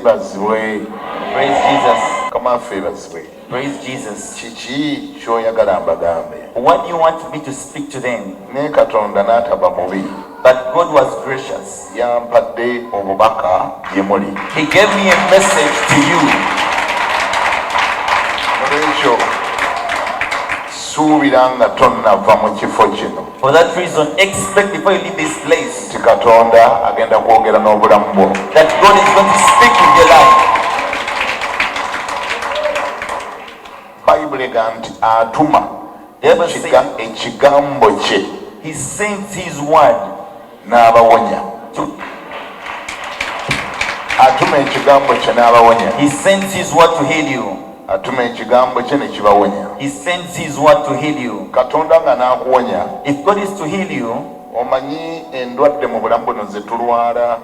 yeebazibwe. Praise Jesus. Kamaffe yeebazibwe. Praise Jesus. Kiki ky'oyagala mbagambe? What do you want me to speak to them? Ne Katonda n'ataba mubi. But God was gracious. Yampadde obubaka gye muli. He gave me a message to you. Olwekyo suubira nga tonnava mu kifo kino. For that reason, expect before you leave this place Nti Katonda agenda kwogera n'obulamu bwo. that God is going to speak with your life. Bayibuli ega nti atuma ekigambo kye He sends His word n'abawonya. to. Atuma ekigambo kye n'abawonya. He sends His word to heal you. Atuma ekigambo kye ne kibawonya. He sends His word to heal you. Katonda nga n'akuwonya, If God is to heal you, omanyi endwadde mu bulamu buno ze tulwala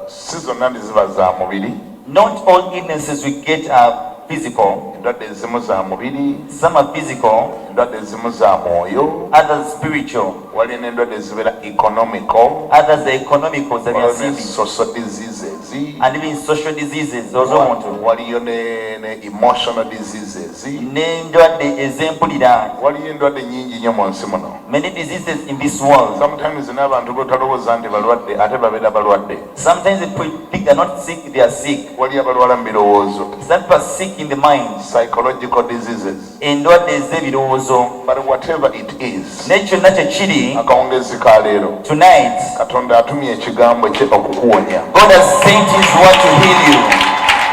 si zonna ziba za mubiri. not all illnesses we get are physical. Endwadde ezimu za mubiri, Some are physical, endwadde ezimu za mwoyo, others spiritual, wali n'endwadde ezibeera economical, others are economical, that we are waliyo ne seeing, social diseases, and even social diseases. Omuntu waliyo ne emotional diseases, n'endwadde ez'empulira, waliyo endwadde nyingi nnyo mu nsi muno. many diseases in this world. Sometimes n'abantu botalowooza nti balwadde ate babeera balwadde. Sometimes people think they're not sick, they are sick. Wali abalwala mu birowoozo, Some people are sick in the mind, psychological diseases. endwadde ez'ebirowoozo. But whatever it is, Ne kyonna kye kiri, akawungezi ka leero, tonight Katonda atumye ekigambo kye okukuwonya. God has sent His word to heal you.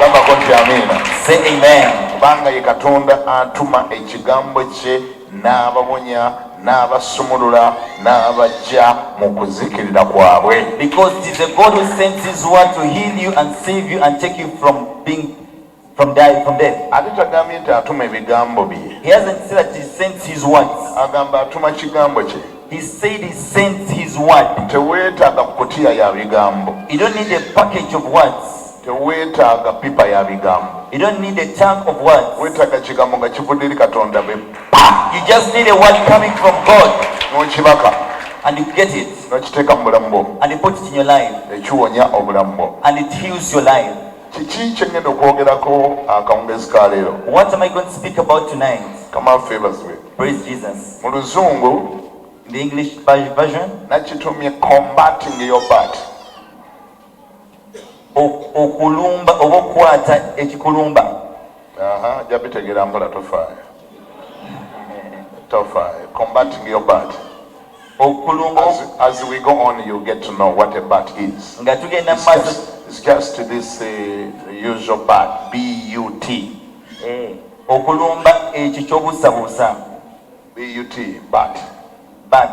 Gambako nti amiina. Say amen. Kubanga ye Katonda atuma ekigambo kye n'abawonya, n'abasumulula, n'abaggya mu kuzikirira kwabwe. Because it is a God who sends His word to heal you and save you and take you from death. Ate tagambye nti atuma ebigambo bye. He hasn't said that He sends His words. Agamba atuma kigambo kye. He said He sends His word. Teweetaaga kutiya ya bigambo. You don't need a package of words. Teweetaaga pipa ya bigambo. You don't need a tank of words. Weetaaga kigambo nga kivudde eri Katonda be. You just need a word coming from God, N'okibaka, and you get it, n'okiteeka mu bulamu bwo, and you put it in your life, ekiwonya obulamu bwo. and it heals your life. Kiki kye ngenda okwogerako akawungezi ka leero? What am I going to speak about tonight? Kamaffe yeebazibwe. Praise Jesus. Mu Luzungu In the English version, nakitumye combating your bat. okulumba oba okukwata ekikulumba. Ajja bitegeera mpola, tofaayo. Tofaayo. Combating your bat. Okulumba As we go on, you get to know what a bat is. nga tugenda mu maaso. It's just this usual bat, B-U-T. Okulumba ekyo ky'obuusabuusa. B-U-T, bat. But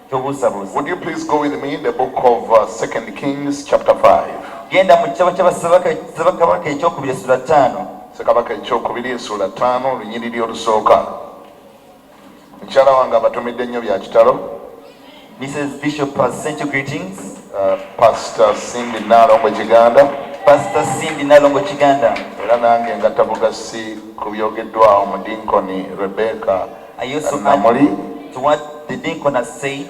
ky'obuusabuusa. Would you please go with me in the book of 2 Kings chapter 5. Genda mu kitabo ky'Abassekabaka ekyokubiri essula 5. Ssekabaka ekyokubiri essula 5 olunyiriri olusooka. Mukyala wange abatumidde nnyo bya kitalo. Mrs. Bishop has sent you greetings. Pastor Cindy Nalongo Kiganda. Pastor Cindy Nalongo Kiganda. Era nange ngatta bugasi ku byogeddwawo mu Dinkoni Rebecca I also Namuli add to what the deacon has said,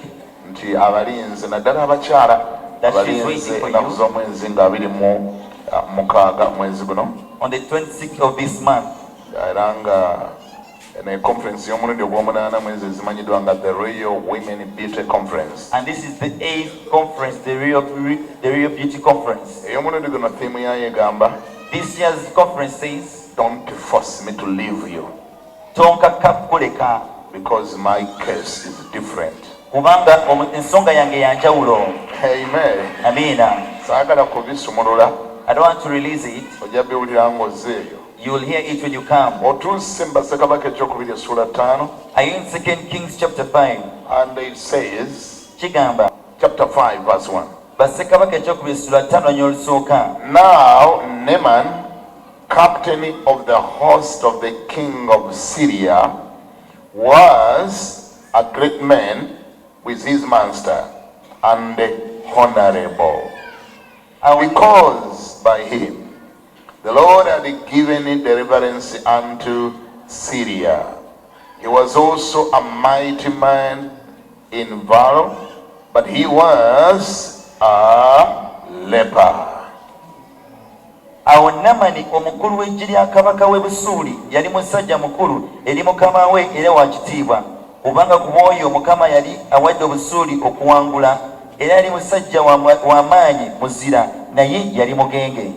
nti abalinzi naddala abakyala that she's abalinzi waiting for ennaku you z'omwezi nga 26 mwezi guno, on the 26th of this month. era nga ne conference y'omulundi ogw'omunaana mwezi ezimanyiddwa nga the Royal Women Beauty Conference. And this is the 8th conference, the Real Beauty Conference. Ey'omulundi guno theme yayo egamba, This year's conference says, don't force me to leave you tonkaka kukoleka because my case is different. kubanga ensonga yange yanjawulo. Amen. Amina. Saagala kubisumulula, I don't want to release it. ojja biwulira ng'ozzeeyo. You will hear it when you come. Otuuse mu Bassekabaka ekyokubiri essula 5, Are you in 2 Kings chapter 5? and it says, Kigamba. chapter 5 verse 1. Bassekabaka ekyokubiri essula 5 nnyo olusooka. Now Naaman, captain of the host of the king of Syria, was a great man with his master and honorable, because by him the Lord had given deliverance unto Syria. He was also a mighty man in valor, but he was a leper. Awo Namani omukulu w'eggye lya kabaka w'e Busuuli yali musajja mukulu eri mukama we era wa kitiibwa, kubanga ku bw'oyo Mukama yali awadde Obusuuli okuwangula, era yali musajja wa maanyi muzira, naye yali mugenge.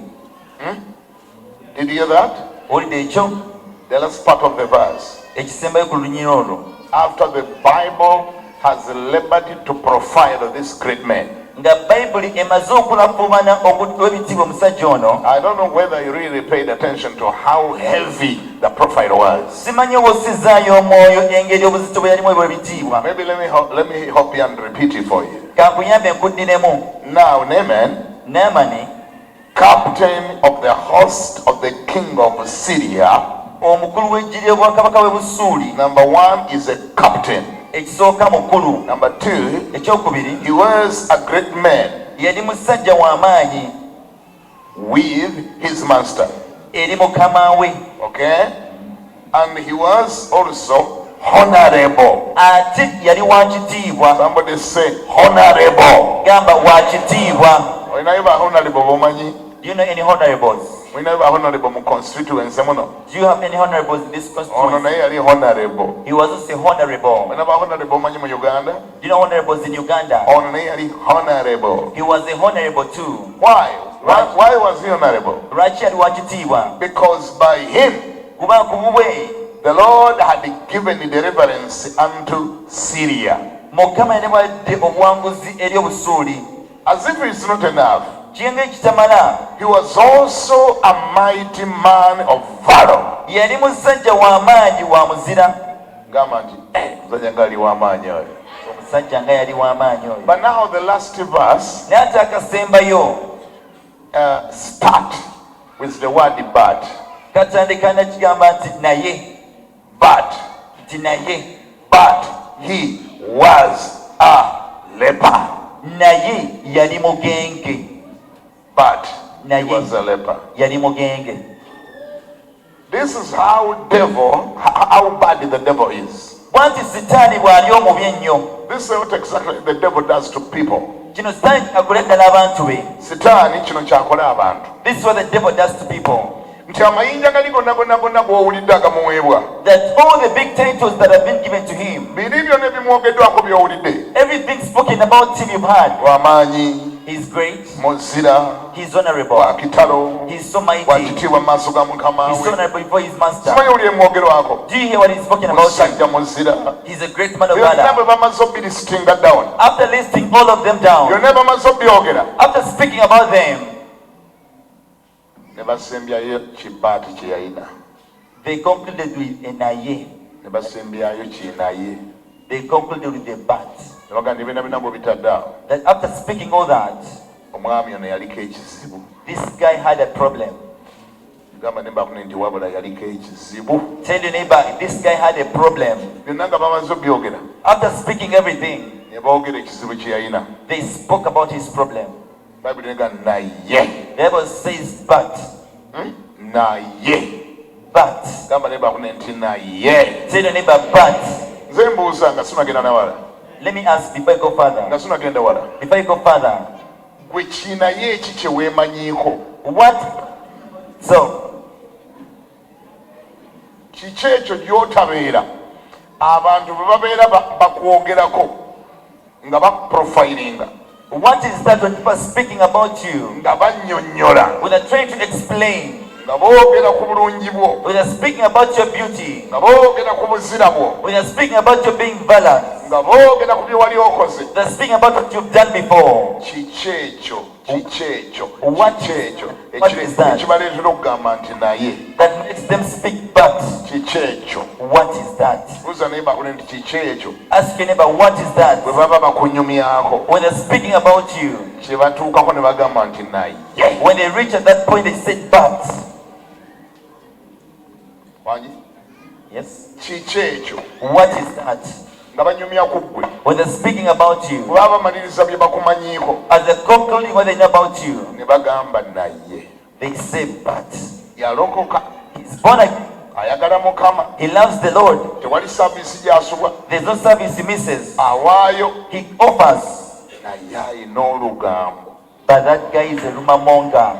Did you hear that? Olidde ekyo? The last part of the verse. Ekisembayo ku lunyiriri olwo. After the Bible has labored to profile this great man. Nga Bayibuli emaze okulapubana obw'ebitiibwa omusajja ono. I don't know whether you really paid attention to how heavy the profile was. Simanyi oba ossizaayo omwoyo engeri obuzito bwe yalimu ebitiibwa. Maybe let me help you and repeat it for you. Kankuyambe nkuddiremu. Now Naamani, captain of the host of the king of Syria. Omukulu w'eggye ly'obwakabaka w'e Busuuli. Number one is a captain. Ekisooka mukulu. Number two, ekyokubiri, he was a great man. Yali musajja wa maanyi with his master. Eri mukama we. Okay? And he was also honorable. Ate yali wa kitiibwa. Somebody say honorable. Gamba wa kitiibwa. Honorable bomanyi. Do you know any honorables? We never honorable mu constituency muno. Do you have any honorables in this constituency? Naye yali honorable. He was also honorable. We never honorable manyi mu Uganda. Do you know honorables in Uganda? Naye yali honorable. He was a honorable too. Why? Why was he honorable? Lwaki yali wa kitiibwa? Because by him Kuba kubwe the Lord had given deliverance unto Syria. Mukama yali awadde obuwanguzi eri Obusuuli. As if it's not enough, he was also a mighty man of valor. Yali musajja wa maanyi wa muzira. Gamba nti musajja nga ali wa maanyi oyo. Omusajja nga yali wa maanyi oyo. But now the last verse n'ate akasembayo start with the word but. Katandika n'ekigamba nti naye. But he was a leper. Naye yali mugenge. But he was a leper. Yali mugenge. This is how bad the devil is. Bwanti sitaani bw'ali omubi ennyo. This is what exactly the devil does to people. Kino sitaani akola ddala abantu be. Sitaani kino kyakola abantu. This is what the devil does to people. Nti amayinja gali gonna bw'owulidde agamuweebwa. That all the big titles that have been given to him. Biri byonna ebimwogeddwako by'owulidde. Everything spoken about him you've heard. W'amaanyi. He's great. Muzira. He's honorable. Wa kitalo. He's so mighty. Wa kitiibwa mu maaso ga mukama we. He's so honorable before his master. Simanyi owulira emwogerwako. Do you hear what he's spoken about him? Musajja muzira. He's a great man of valor. Byonna bwe bamaze obilistinga down. After listing all of them down. Byonna bamaze obyogera. After speaking about them. Ne basembyayo kibaati kye yalina. They concluded with a naye. Ne basembyayo kinaye. They concluded with a bat. That after speaking all that, this guy had a problem. Tell your neighbor, this guy had a problem. After speaking everything, they spoke about his problem. The Bible says, but. But. Tell your neighbor, but. Let me ask before I go further. Before I go further. What? So. Kiki ekyo gy'otabeera abantu bwe babeera bakwogerako nga baprofilinga. What is that when people are speaking about you? Nga bannyonnyola. When they're trying to explain. Nga boogera ku bulungi bwo. When they're speaking about your beauty. Nga boogera ku buzira bwo. When they're speaking about your being valor. Nga boogera ku bye wali okoze. They're speaking about what you've done before. Kiki ekyo? What is that? Ekibaleetera okugamba nti naye. That makes them speak but. Kiki ekyo? What is that? Buuza naye bakule nti kiki ekyo? Ask your neighbor, what is that? Bwe baba bakunyumyako. When they're speaking about you. Kye batuukako ne bagamba nti naye. When they reach at that point, they say but. Wangi? Yes. Kiki ekyo? What is that? When they're speaking about you, as they're concluding what they know about you, they say, but he's born again. He loves the Lord. There's no service he misses. He offers. But that guy is a rumor monger.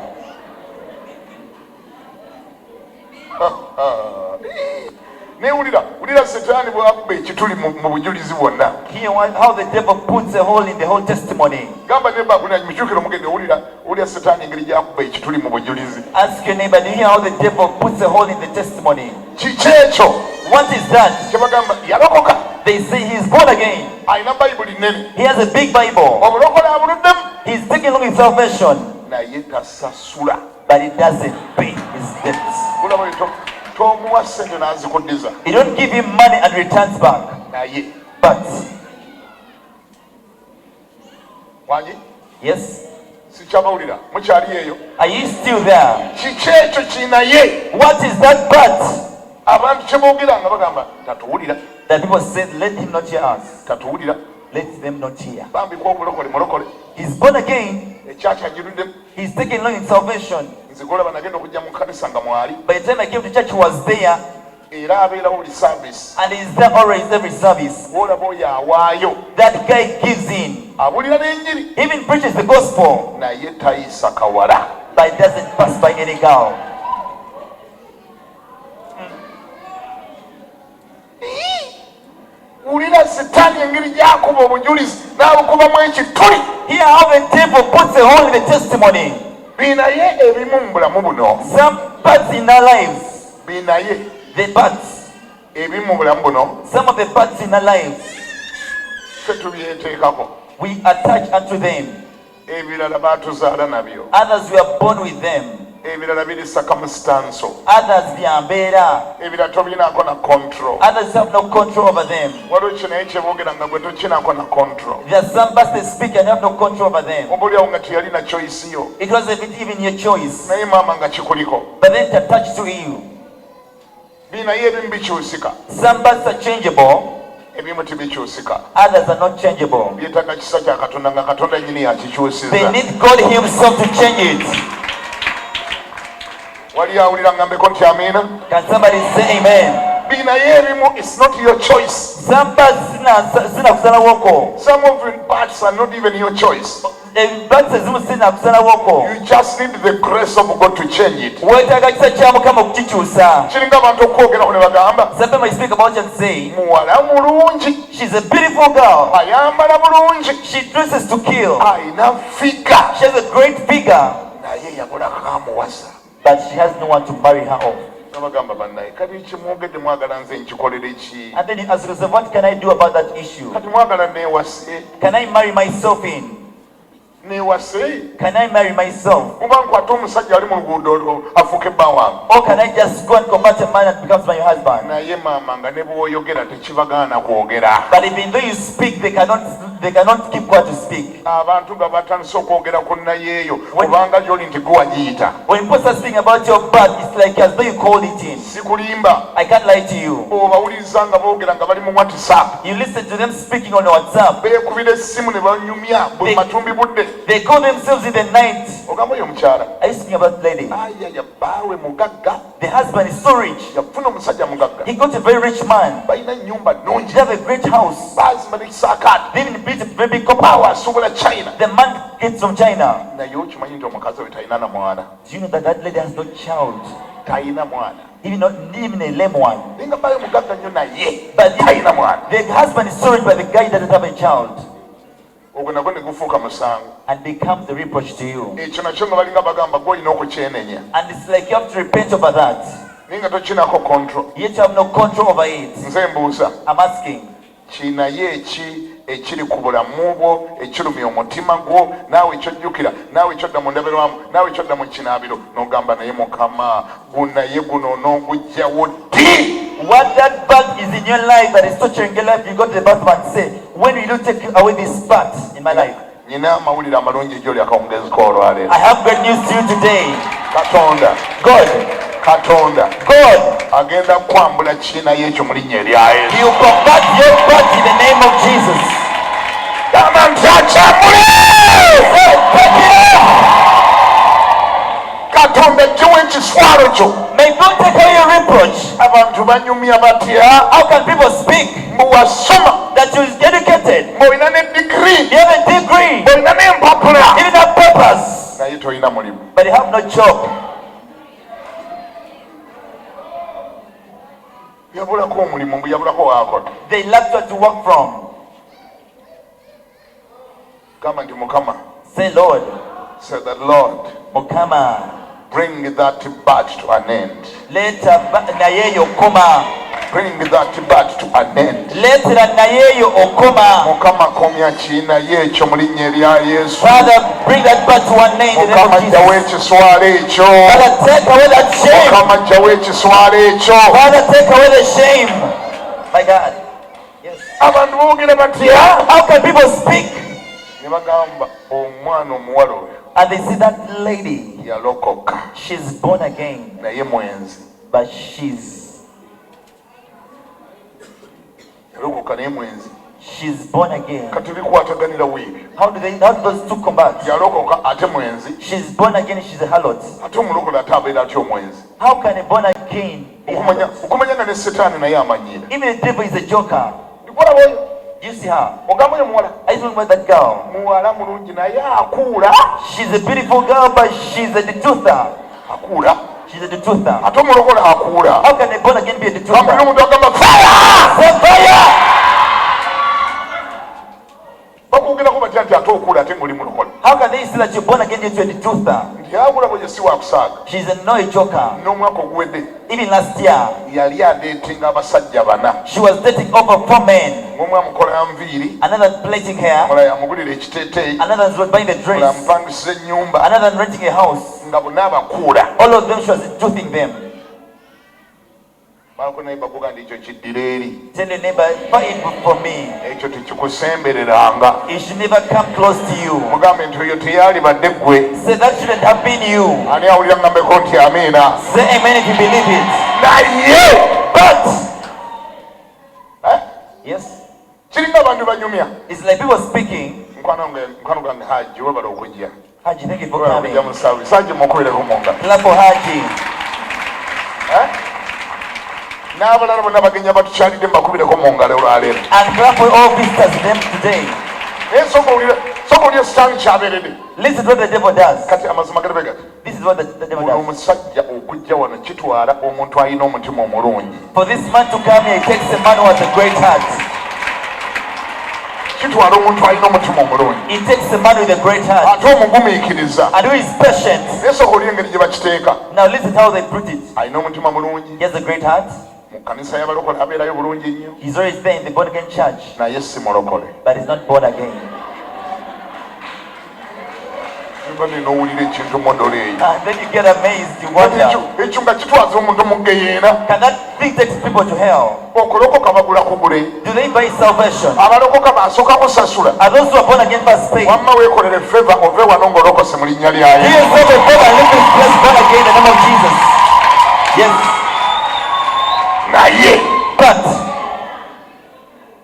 Ulira Setaani bw'akuba ekituli mu bujulizi bwonna. Hear how the devil puts a hole in the whole testimony. Gamba ne bakuna michukiro mugende ulira Setaani engeri gy'akuba ekituli mu bujulizi. Ask your neighbor, do you hear how the devil puts a hole in the testimony? Kiki ekyo? What is that? Kye bagamba yalokoka. They say he is born again. Alina Bayibuli nnene. He has a big Bible. Obulokole abuluddemu. He's taking along his salvation. Naye tasasula. But he doesn't pay his debts. Tomuwa ssente n'azikuddiza. You don't give him money and returns back. Naye. But. Wanyi? Yes. Sikyabawulira. Mukyali eyo. Are you still there? Kiki ekyo kinaye? What is that but? Abantu kye boogera nga bagamba tatuwulira. That people said, let him not hear us. Tatuwulira. Let them not hear. Bambikwa omulokole mulokole. He's born again. Ekyakyagiruddemu. He's taking along in salvation. Nzigolaba nagenda okujja mu kanisa nga mwali. By the time I came to church, he was there. Era abeerawo buli service. And he's there always every service. Olaba oyo awaayo. That guy gives in. Abulira n'enjiri. Even preaches the gospel. Naye tayisa kawala. But it doesn't pass by any girl. Ulira Setaani engeri gy'akuba obujulizi n'abukubamu ekituli. Here how the devil puts a hole in the testimony. Binaye ebimu mu bulamu buno. Some parts in our lives. Binaye. The parts. Ebimu mu bulamu buno. Some of the parts in our lives. Ffe tubyeteekako. We attach unto them. Ebirala baatuzaala nabyo. Others we are born with them. Ebirala biri circumstantial. Others bya mbeera. Ebirala tobirinaako na control. Others have no control over them. Waliwo kino naye kyeboogera nga gwe tokinaako na control. There are some parts they speak and you have no control over them. Oboolyawo nga teyalina choice yo. It wasn't even your choice. Naye maama nga kikuliko. But then it attached to you. Binaye ebimu bikyusika. Some parts are changeable. Ebimu tibikyusika. Others are not changeable. Byetaaga kisa kya Katonda nga Katonda nnyini yakikyusiza. They need God himself to change it. Wali awulira ngambeko nti amiina? Can somebody say amen? Binaye ebimu it's not your choice. Some parts sina kusala woko. Some of the parts are not even your choice. You just need the grace of God to change it. Kiringa abantu okwogeraho ne bagamba. Sometimes I speak about you and say, muwala mulungi. She's a beautiful girl. Ayambala bulungi. She dresses to kill. Ayina figure. She has a great figure. Naye yabula kamuwasa. But she has no one to marry her off. Nabagamba bannaye kati kimwogedde mwagala nze nkikolere ki? And then as a result, what can I do about that issue? Kati mwagala neewase. Can I marry myself in? Neewase. Can I marry myself? Kuba nkwata omusajja ali mu luguudo afuuke bba wange. Or can I just go and convert a man and becomes my husband? Naye maama nga ne bw'oyogera tekibagaana kwogera. But even though you speak, they cannot keep quiet to speak. Abantu nga batandise okwogera ku nnayeeyo kubanga gy'oli nti gwe wagiyita. When people start speaking about your birth, it's like as though you called it in. Sikulimba. I can't lie to you. Obawuliriza nga boogera nga bali mu WhatsApp. You listen to them speaking on WhatsApp. Beekubira essimu ne banyumya bwe matumbi budde. They call themselves in the night. Ogamba oyo omukyala. Are you speaking about the lady? Ayaya bbaawe mugagga. The husband is so rich. Yafuna omusajja mugagga. He got a very rich man. Balina ennyumba nnungi. They have a great house. Baazimba n'ekisaakaati. They even built a very big Baawe compound. asuubula China. The man gets from China. Naye okimanyi nti omukazi we talina na mwana. Do you know that that lady has no child? Talina mwana. Even a lame one. Naye nga bbaawe mugagga nnyo naye. But talina mwana. the husband is so rich, but the guy doesn't have a child. Ogwo nagwo ne gufuuka musango. And becomes a reproach to you. Ekyo nakyo nga balinga bagamba gw'olina okukyenenya. And it's like you have to repent over that. Naye nga tokinako control. Yet you have no control over it. Nze mbuuza. I'm asking. Kinaye eki ekiri ku bulamu bwo ekirumya omutima gwo naawe ekyojjukira naawe ekyodda mu ndabirwamu naawe ekyodda mu kinaabiro n'ogamba naye Mukama gunaye guno n'ogugjawo ddi? What that bug is in your life that is torturing your life, you go to the bathroom and say, when will you take away this part in my life? Nina amawulire amalungi gy'oli akawungezi k'olwaleero. I have great news to you today. Katonda. God. Katonda. God. Agenda kwambula kinaye ekyo mu linnya erya Yesu. He will convert your part in the name of Jesus. Gamba nti akyambule! Katonda gyewo ekiswalo kyo. May God take away your reproach. Abantu banyumya batya? How can people speak? Mbu wasoma. That you're educated. Mb'olina ne degree. You have a degree. Mb'olina n'empapula. Even have papers. Naye tolina mulimu. But you have no job. yabulako omulimu mbu yabulako waakola. They lacked what to work from. Gamba nti Mukama. Say, Lord. Say that Lord. Mukama. Bring that birth to an end. Leta nayeyo okoma. Bring that birth to an end. Letera nayeyo okoma. Mukama komya kiina y'ekyo mu linnya erya Yesu. Father, bring that birth to an end in the name of Jesus. Mukama jjawo ekiswala ekyo. Father, take away that shame. Mukama jjawo ekiswala ekyo. Father, take away the shame. My God. Yes. Abantu boogera batya? How can people speak? Ne bagamba omwana omuwala oyo. And they see that lady. Yalokoka. She's born again. Naye mwenzi. But she's born again. How do those two combat? She's born again, she's a harlot. How can a born again be a harlot? Even the devil is a joker. Do you see her? Are you talking about that girl? She's a beautiful girl, but she's a detuther. She's a detuther. How can a born again be a detuther? Fire! How can they see that you're born again into a detuther? She's a no joker. Even last year, she was dating over 4 men. Another plaiting hair. Another was buying the dress. Another renting a house. All of them, she was detouthing them. Tell the neighbor, fight for me. It should never come close to you. Say that shouldn't have been you. Say amen if you believe it. But yes, it's like people speaking. Haji, thank you for coming. Clap for Haji. And clap for all visitors them today. Listen to what the devil does. This is what the devil does. For this man to come here, it takes a man who has a great heart. It takes a man with a great heart. And who is patient. Now listen to how they put it. He has a great heart. He's already there in the born again church. But he's not born again. And then you get amazed, you wonder. Can that thing take people to hell? Do they buy salvation? Are those who are born again first pay? Do yourself a favor and live this place born again in the name of Jesus? Yes. But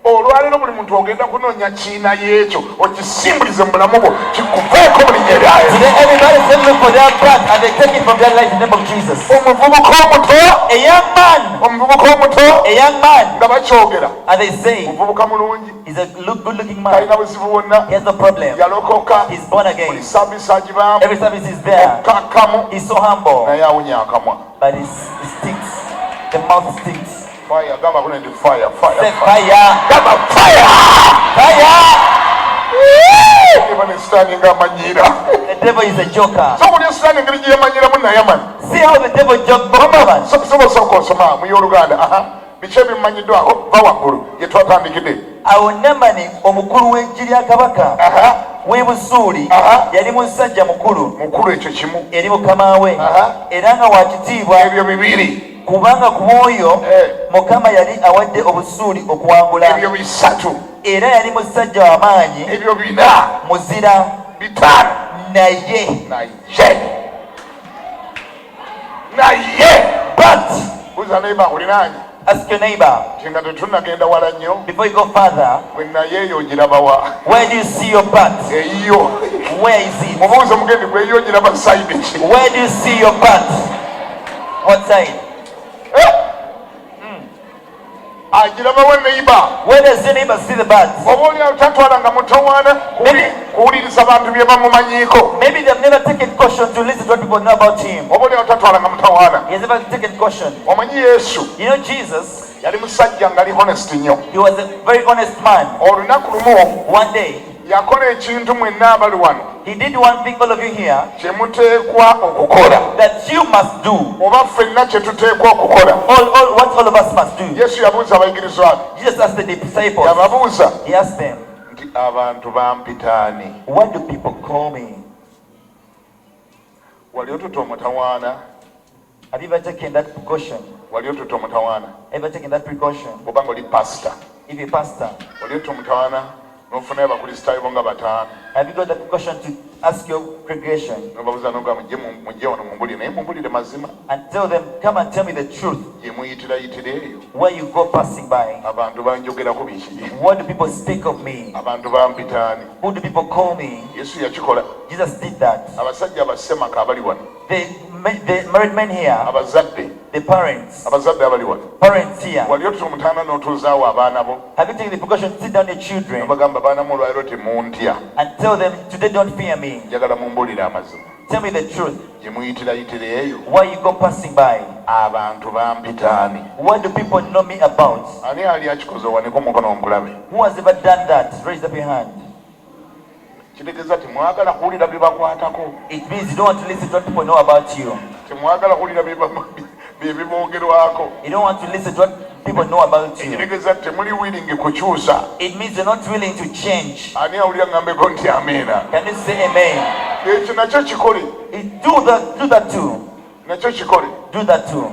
olwalero buli muntu ogenda kunoonya kiina y'ekyo okisimbulize mu bulamu bwo kikuveeko mu linnya lya Yesu. Today everybody is looking for their birth and they take it from their life in the name of Jesus. Omuvubuka omuto, a young man, omuvubuka omuto, a young man, nga bakyogera, and they say omuvubuka mulungi, he's a good looking man, talina buzibu bwonna, he has no problem, yalokoka, he's born again, buli service agibaamu, every service is there, okakkamu, he's so humble, naye awunya akamwa, but he stinks, the mouth stinks. Fire, gamba kuna fire, fire. Say fire. Gamba fire. Fire. Even standing amanyira. The devil is a joker. Somebody is standing ngiri amanyira munna yaman. See how the devil joke Muhammad. Soma mu Uganda. Bichebi manyidwa bawanguru yetwatandikide. Awo Namani omukulu w'enjiri ya kabaka. Webusuuli yali musajja mukulu ekyo kimu eri mukama we era nga wakitiibwa ebyo bibiri kubanga ku mwoyo mukama yali awadde obusuuli okuwangula ebyo bisatu era yali musajja w'amaanyi ebyo bina muzira bitaano naye but uza neighbor ulinanye. Ask your neighbor. Before you go further, where do you see your butt? Where is it? Where do you see your butt? What side? Where does the neighbor see the butt? Maybe they've never taken caution to listen to what people know about him. He has never taken caution. You know Jesus, yali musajja ngali honest nnyo. He was a very honest man. Olunaku lumu One day, yakola ekintu mwenna abali wano he did one thing, all of you here, kye muteekwa okukola that you must do. oba ffenna kye tuteekwa okukola. What all of us must do. Yesu yabuuza abayigirizwa be, Jesus asked the disciples, yababuuza he asked them, nti abantu bampitaani. what do people call me? Wali otuta omutawaana? Have you ever taken that precaution? Wali otuta omutawaana? Ever taken that precaution? Bw'oba ng'oli pasita, If you're a pastor, wali otuta omutawaana n'ofunayo abakristaayo bo nga bataano have you got the precaution to ask your congregation n'obabuuza n'ogamba mujje wano mumbulire naye mumbulire mazima and tell them, come and tell me the truth, gye muyitirayitira eyo where you go passing by? abantu banjogerako biki? What do people speak of me? Abantu bampitaani. Who do people call me? Yesu yakikola. Jesus did that. Abasajja abasemaka abali wano, The married men here, abazadde the parents abali wano, here, wali otuta omutaana n'otuuzaawo abaana bo have you taken the precaution to sit down your children nobagamba baana mu olwaliro temuntya, and tell them, today don't fear me, njagala mumbulire amazima tell me the truth, gye muyitirayitira eyo? why you go passing by? Abantu bampitaani. What do people know me about? Ani ali akikoze owaniko omukono omukulabe? Who has ever done that? Raise up your hand. Kitegeeza temwagala kuwulira bye bakwatako, It means you don't want to listen to what people know about you. temwagala kuwulira bye biboogerwako. You don't want to listen to what people know about you. Ekitegeeza temuli willing kukyusa. It means you're not willing to change. Ani awulira ngambeko nti amiina? Can you say amen? Ekyo nakyo kikole, Do that too. nakyo kikole. Do that too.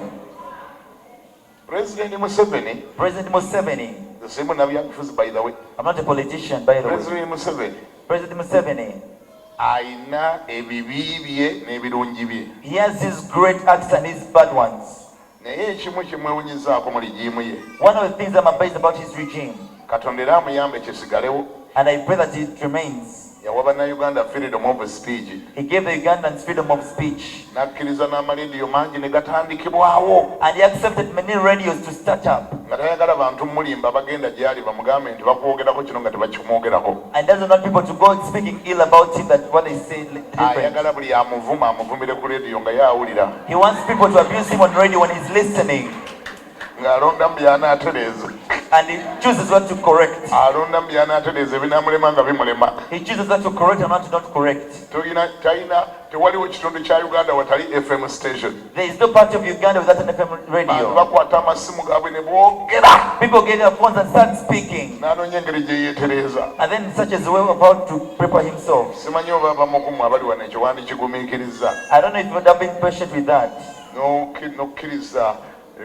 President Museveni, President Museveni, the same nabyabufuzi by the way, I'm not a politician by the way. President Museveni President Museveni, ayina ebibi bye n'ebirungi bye, he has his great acts and his bad ones. naye ekimu kimwewunyizaako mu ligiimu ye. One of the things I'm amazed about his regime, Katonda era amuyambe kisigalewo. and I pray that it remains, Yawa bannayuganda freedom of speech, he gave the Ugandans freedom of speech, n'akkiriza n'amalediyo mangi ne gatandikibwawo, and he accepted many radios to start up, nga tayagala bantu mulimba bagenda gyali bamugambe nti bakwogerako kino nga tebakimwogerako. and doesn't want people to go speaking ill about him, that what they say different. Ayagala buli amuvuma amuvumire ku lediyo nga yaawulira, He wants people to abuse him on radio when he's listening, ng'alonda mu by'anaatereeza. and he chooses what to correct. Alonda mu by'anaatereeza ebinaamulema nga bimulema. He chooses what to correct and what to not correct. Tewaliwo kitundu kya Uganda watali FM station. There is no part of Uganda without an FM radio. Abantu bakwata amasimu gaabwe ne boogera. People get their phones and start speaking, N'anoonya engeri gye yeetereeza. and then such as a way about to prepare himself. Simanyi oba abamu ku mmwe abali wano ekyo wandikigumiikiriza. I don't know if you would have been patient with that. N'okkiriza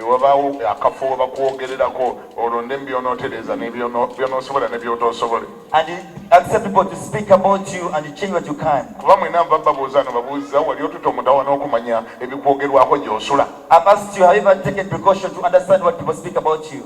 wabaawo akafo we bakwogererako olondemu by'onootereeza by'onoosobola ne by'otoosobole. And you accept people to speak about you and you change what you can. Kuba mwenna nva babuuza no babuuza wali otuta omutawa n'okumanya ebikwogerwako gy'osula. I've asked you, have you ever taken precaution to understand what people speak about you?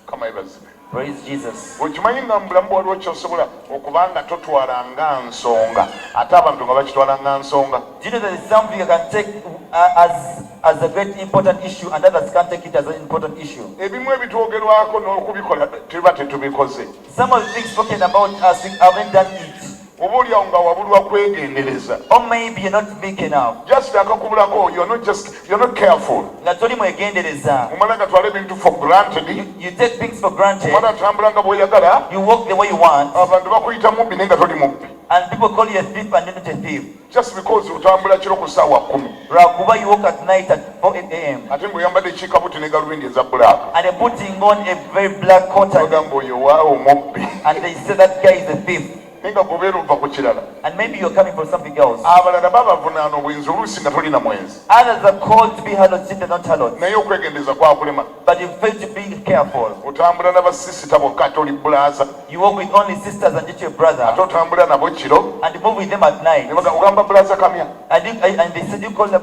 Kama ebazime. Praise Jesus. Okimanyi nga mu bulamu waliwo kyosobola okuba nga totwala nga nsonga ate abantu nga bakitwala nga nsonga. Do you know that it's something you can take as a very important issue and others can't take it as an important issue? Ebimu ebitwogerwako n'okubikola tuba tetubikoze. Some of the things spoken about us, we haven't done it. Oba olyawo nga wabulwa kwegendereza. Or maybe you're not big enough. Just akakubulako you're not careful. Nga toli mwegendereza. Omala gatwala ebintu for granted. You take things for granted. Omala atambula nga bw'oyagala. You walk the way you want. Abantu bakuyita mubbi naye nga toli mubbi. And people call you a thief and you're not a thief. Just because otambula kiro ku ssaawa 10. Rakuba, you walk at night at 4 a.m. Ate ng'oyambadde ekikabuti ne galubindi eza black. And they're putting on a very black coat Bagamba oyo waawo mubbi. and they say that guy is a thief. Naye nga gobeera ova ku kirala. And maybe you're coming from something else. Abalala babavunaana obwenzi oluusi nga tolina mwenzi. Others are called to be hallowed, they're not hallowed. Naye okwegendereza kwakulema. But you fail to be careful. Otambula n'abasisita bokka ate oli bulaaza. You walk with only sisters and just your brother. Ate otambula nabo kiro. And you move with them at night. Ne bagamba bulaaza kamya. And they said you call them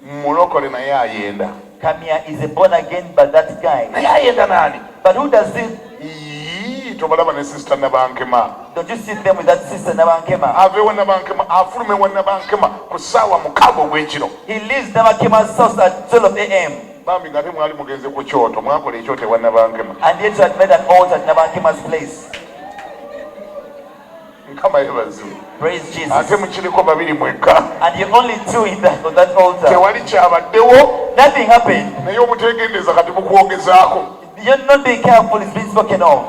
Mulokole naye ayenda. Kamia is a born again, but that guy. Naye ayenda naani? But who does it? Tobalaba ne sisita Nabankema. Don't you see them with that sister Nabankema? Aveewo Nabankema afulume wa Nabankema ku ssaawa 6 ogw'ekiro. He leaves Nabankema's house at 12 a.m. Bambi nga temwali mugenze ku kyoto mwakola ekyoto ewa Nabankema. And yet you had made an altar at Nabankema's place. Nkama yebazibu. Praise Jesus. Ate mukiriko babiri mwekka. And you're only two in that, on that altar. Tewali kyabaddewo nothing happened. naye obuteegendeza kati bukwogezaako. You're not being careful, it's been spoken of.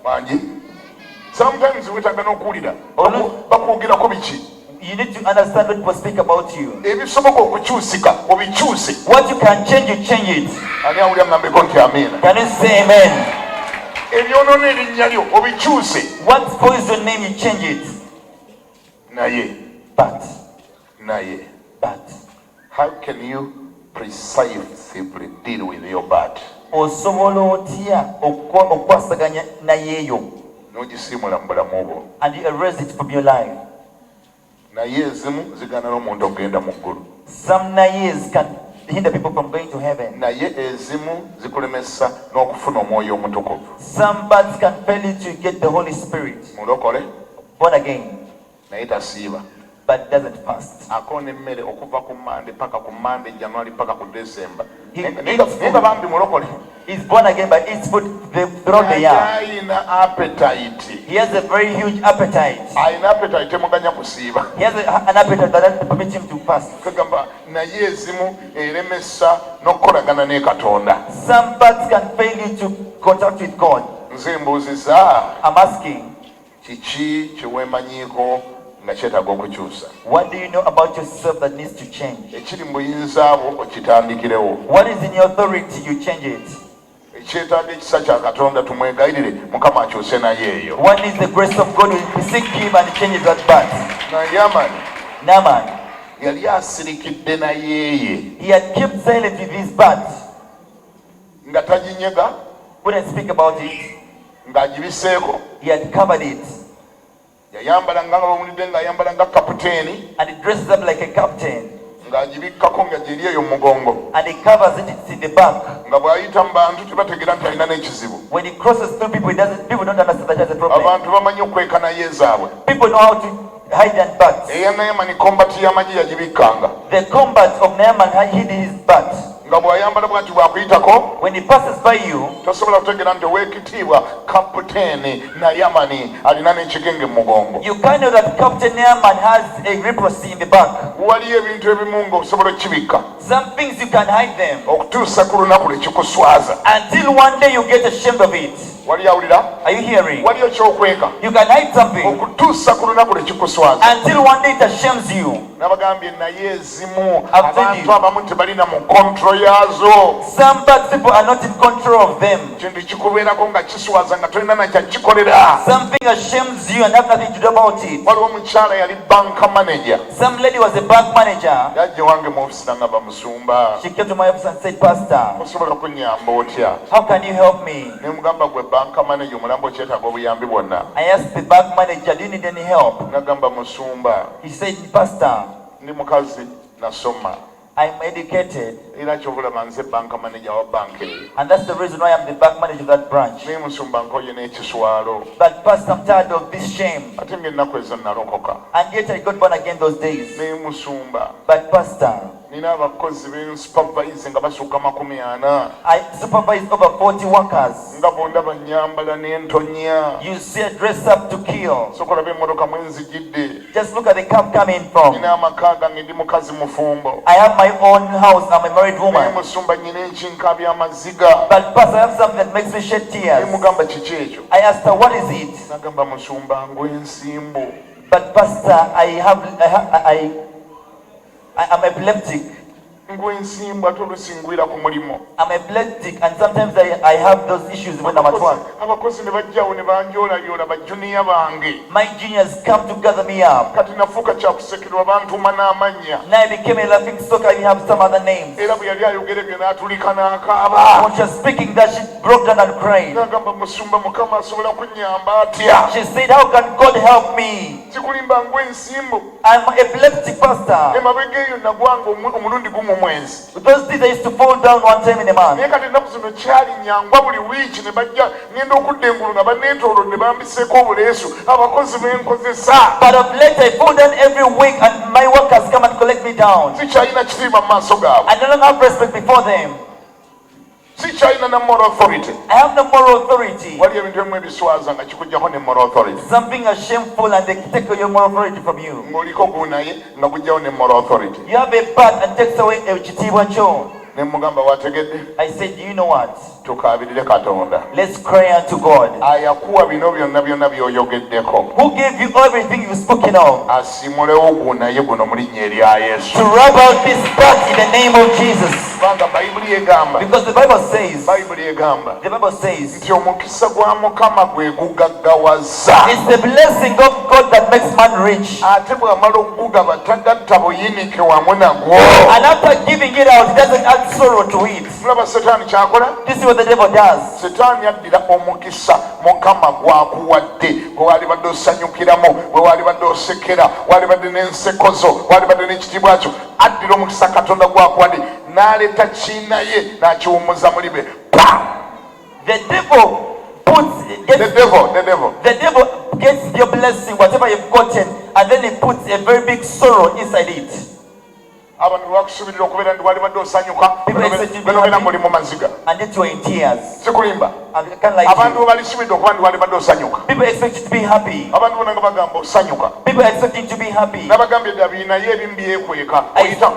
Manji sometimes wetaaga n'okuwulira bakwogerako biki. You need to understand what people speak about you. Ebisoboka okukyusika obikyuse. What you can change, you change it. Ani awulira ngambeko nti amiina. Can you say amen? Ebyonoona erinnya lyo obikyuse. What spoils your name, you change it. Naye how can you precisely deal with your bad? Osobola otya okwasaganya nayeeyo n'ogisiimula mu bulamu bwo. And you erase it from your life. Naye ezimu zigaana n'omuntu okugenda mu ggulu. Some nayes can hinder people from going to heaven. Naye ezimu zikulemesa n'okufuna omwoyo omutukuvu. Some bads can fail you to get the Holy Spirit. Mulokole Born again, naye tasiiba. but doesn't fast. Akoona emmere okuva ku Mande paka ku Mande, January paka ku December. He- Naye bambi mulokole. He's born again, but eats food throughout the year. Ayina appetite. He has a very huge appetite. Ayina appetite emuganya kusiiba. He has an appetite that doesn't permit him to fast. Kagamba naye ezimu eremesa n'okukolagana ne Katonda. Some bads can fail you to contact with God. Nze mbuuziza I'm asking, kiki kye weemanyiiko nga kyetaaga okukyusa? what do you know about yourself that needs to change? Ekiri mu buyinza bwo okitandikirewo. What is in your authority, you change it. Ekyetaaga ekisa kya Katonda tumwegayirire Mukama akyuse naye eyo. What is the grace of God? We seek him and he changes that bad. Nayamani Naaman, yali asirikidde nayeeye he had kept silent with his bad. nga taginyega Wouldn't speak about it. ng'agibiseeko. He had covered it. Yayambala nga bawulidde ng'ayambala nga kaputeeni And he dresses up like a captain. ng'agibikkako nga gyeri eyo mu mugongo. And he covers it, it's in the back. Nga bw'ayita mu bantu tebategeera nti alina n'ekizibu. When he crosses through people, people don't understand that he has a problem. Abantu bamanyi okweka naye ezaabwe. People know how to hide their butts. Eya Nayamani kombati y'amagye yagibikkanga. The combat of Naaman hid his butt. Nga bw'ayambala bw'ati bw'akuyitako When he passes by you, tosobola kutegeera nti ow'ekitiibwa kaputeeni Nayamani alina n'ekigenge mu mugongo. you kind of know that Captain Naaman has a leprosy in the back. Waliyo ebintu ebimu ng'osobola okibikka Some things you can hide them okutuusa ku lunaku lwe kikuswaza. until one day you get ashamed of it. Wali awulira? Are you hearing? Waliyo ky'okweka You can hide something okutuusa ku lunaku lwe kikuswaza. until one day it ashames you. Nabagambye naye ezimu I've told abantu you. abamu tebalina mu kontro yaazo. Some bad people are not in control of them. Kintu kikubeerako nga kiswaza nga tolina nakyakikolera. Something ashames you and have nothing to do about it. Waliwo omukyala yali banka manager. Some lady was a bank manager. Yajja wange mu ofisi nangamba musumba. She came to my office and said, Pastor, Osobola kunnyamba otya? how can you help me? Ne mugamba gwe banka manager omulambo kyetaaga obuyambi bwonna. I asked the bank manager, do you need any help? Nagamba musumba He said, Pastor, ndi mukazi nasoma I'm educated. era kyobulaba nze banka manager wa banka eyo. And that's the reason why I'm the bank manager of that branch. Naye musumba nkoye n'ekiswalo. But Pastor, I'm tired of this shame. Ate ng'ennaku ezo nalokoka. And yet I got born again those days. Naye musumba But Pastor, nina abakozi bensupervise nga basukka 40 I supervise over 40 workers. nga bondaba nyambala n'entonya. You see, I dress up to kill. Sokola b'emmotoka mwe nzijidde. Just look at the cab coming from. Nina amaka gange ndi mukazi mufumbo. I have my own house. I'm a married Naye woman. musumba nyina enkinka by'amaziga. But Pastor, I have something that makes me shed Naye tears. mugamba kiki ekyo? I asked her, what is it? Nagamba musumba ngw'ensimbu. But Pastor, I'm epileptic. Ngw'ensimbu ate olusinguira ku mulimo. I'm epileptic, and sometimes I have those issues when I'm at work. Abakozi ne bajjawo ne banjoolayoola bajjuniya bange. My juniors come to gather me up. Kati nafuuka kyakusekerwa bantuuma n'amannya. Now I became a laughing stock. I have some other names. Era bwe yali ayogerebye n'atulika n'akaaba. When she was speaking that, she broke down and cried. Nagamba musumba Mukama asobola kunnyamba atya? She said, how can God help me? Kikulimba ngw'ensimbu. I'm epileptic, Pastor. Emabega eyo nagwanga omulundi gumu mwezi. Those days I used to fall down one time in a month. Naye kati ennaku zino kyali nyangwa buli wiiki ne bajja ngenda okudda engulu nga banneetoolodde bambiseeko obuleesu abakozi benkozesa. But of late I fall down every week and my workers come and collect me down. Sikyalina kitiibwa mu maaso gaabwe. I no longer have respect before them. sikyalina na moral authority. I have no moral authority. Wali ebintu ebimu ebiswaza nga kikuggyako ne moral authority. Something is shameful and they take your moral authority from you. Ng'oliko gunaye nga gugyawo ne moral authority. You have a part and takes away ekitiibwa kyo. Ne mugamba wategedde. I said, you know what? Tukaabirire Katonda. Let's cry unto God. Ayakuwa bino byonna byonna by'oyogeddeko. Who gave you everything you've spoken of? Asimulewo gunaye guno mu linnya erya Yesu. To rub out this part in the name of Jesus. Kubanga Bayibuli egamba. Because the Bible says. Bayibuli egamba. The Bible says. Nti omukisa gwa Mukama gwe gugaggawaza. It's the blessing of God that makes man rich. Ate bw'amala okugugaba tagatta buyinike wamu nagwo. And after giving it out, he doesn't add sorrow to it. Mulaba Setaani kyakola? This is what the devil does. Setaani addira omukisa Mukama gw'akuwadde gwe waalibadde osanyukiramu, gwe waalibadde osekera, waalibadde n'enseko zo, waalibadde n'ekitiibwa kyo, addira omukisa Katonda gw'akuwadde n'aleeta kiinaye n'akiwummuza mu libe. The devil gets your blessing, whatever you've gotten, and then he puts a very big sorrow inside it. Abantu bakusuubirira okubeera nti waalibadde osanyuka beera muli mu maziga. And yet you are in tears. Sikulimba. Abantu balisuubidde okuba nti waalibadde osanyuka. People expect you to be happy. Abantu bonna nga bagamba osanyuka. People expect you to be happy. Nabagambye ddabi naye ebimu byekweka.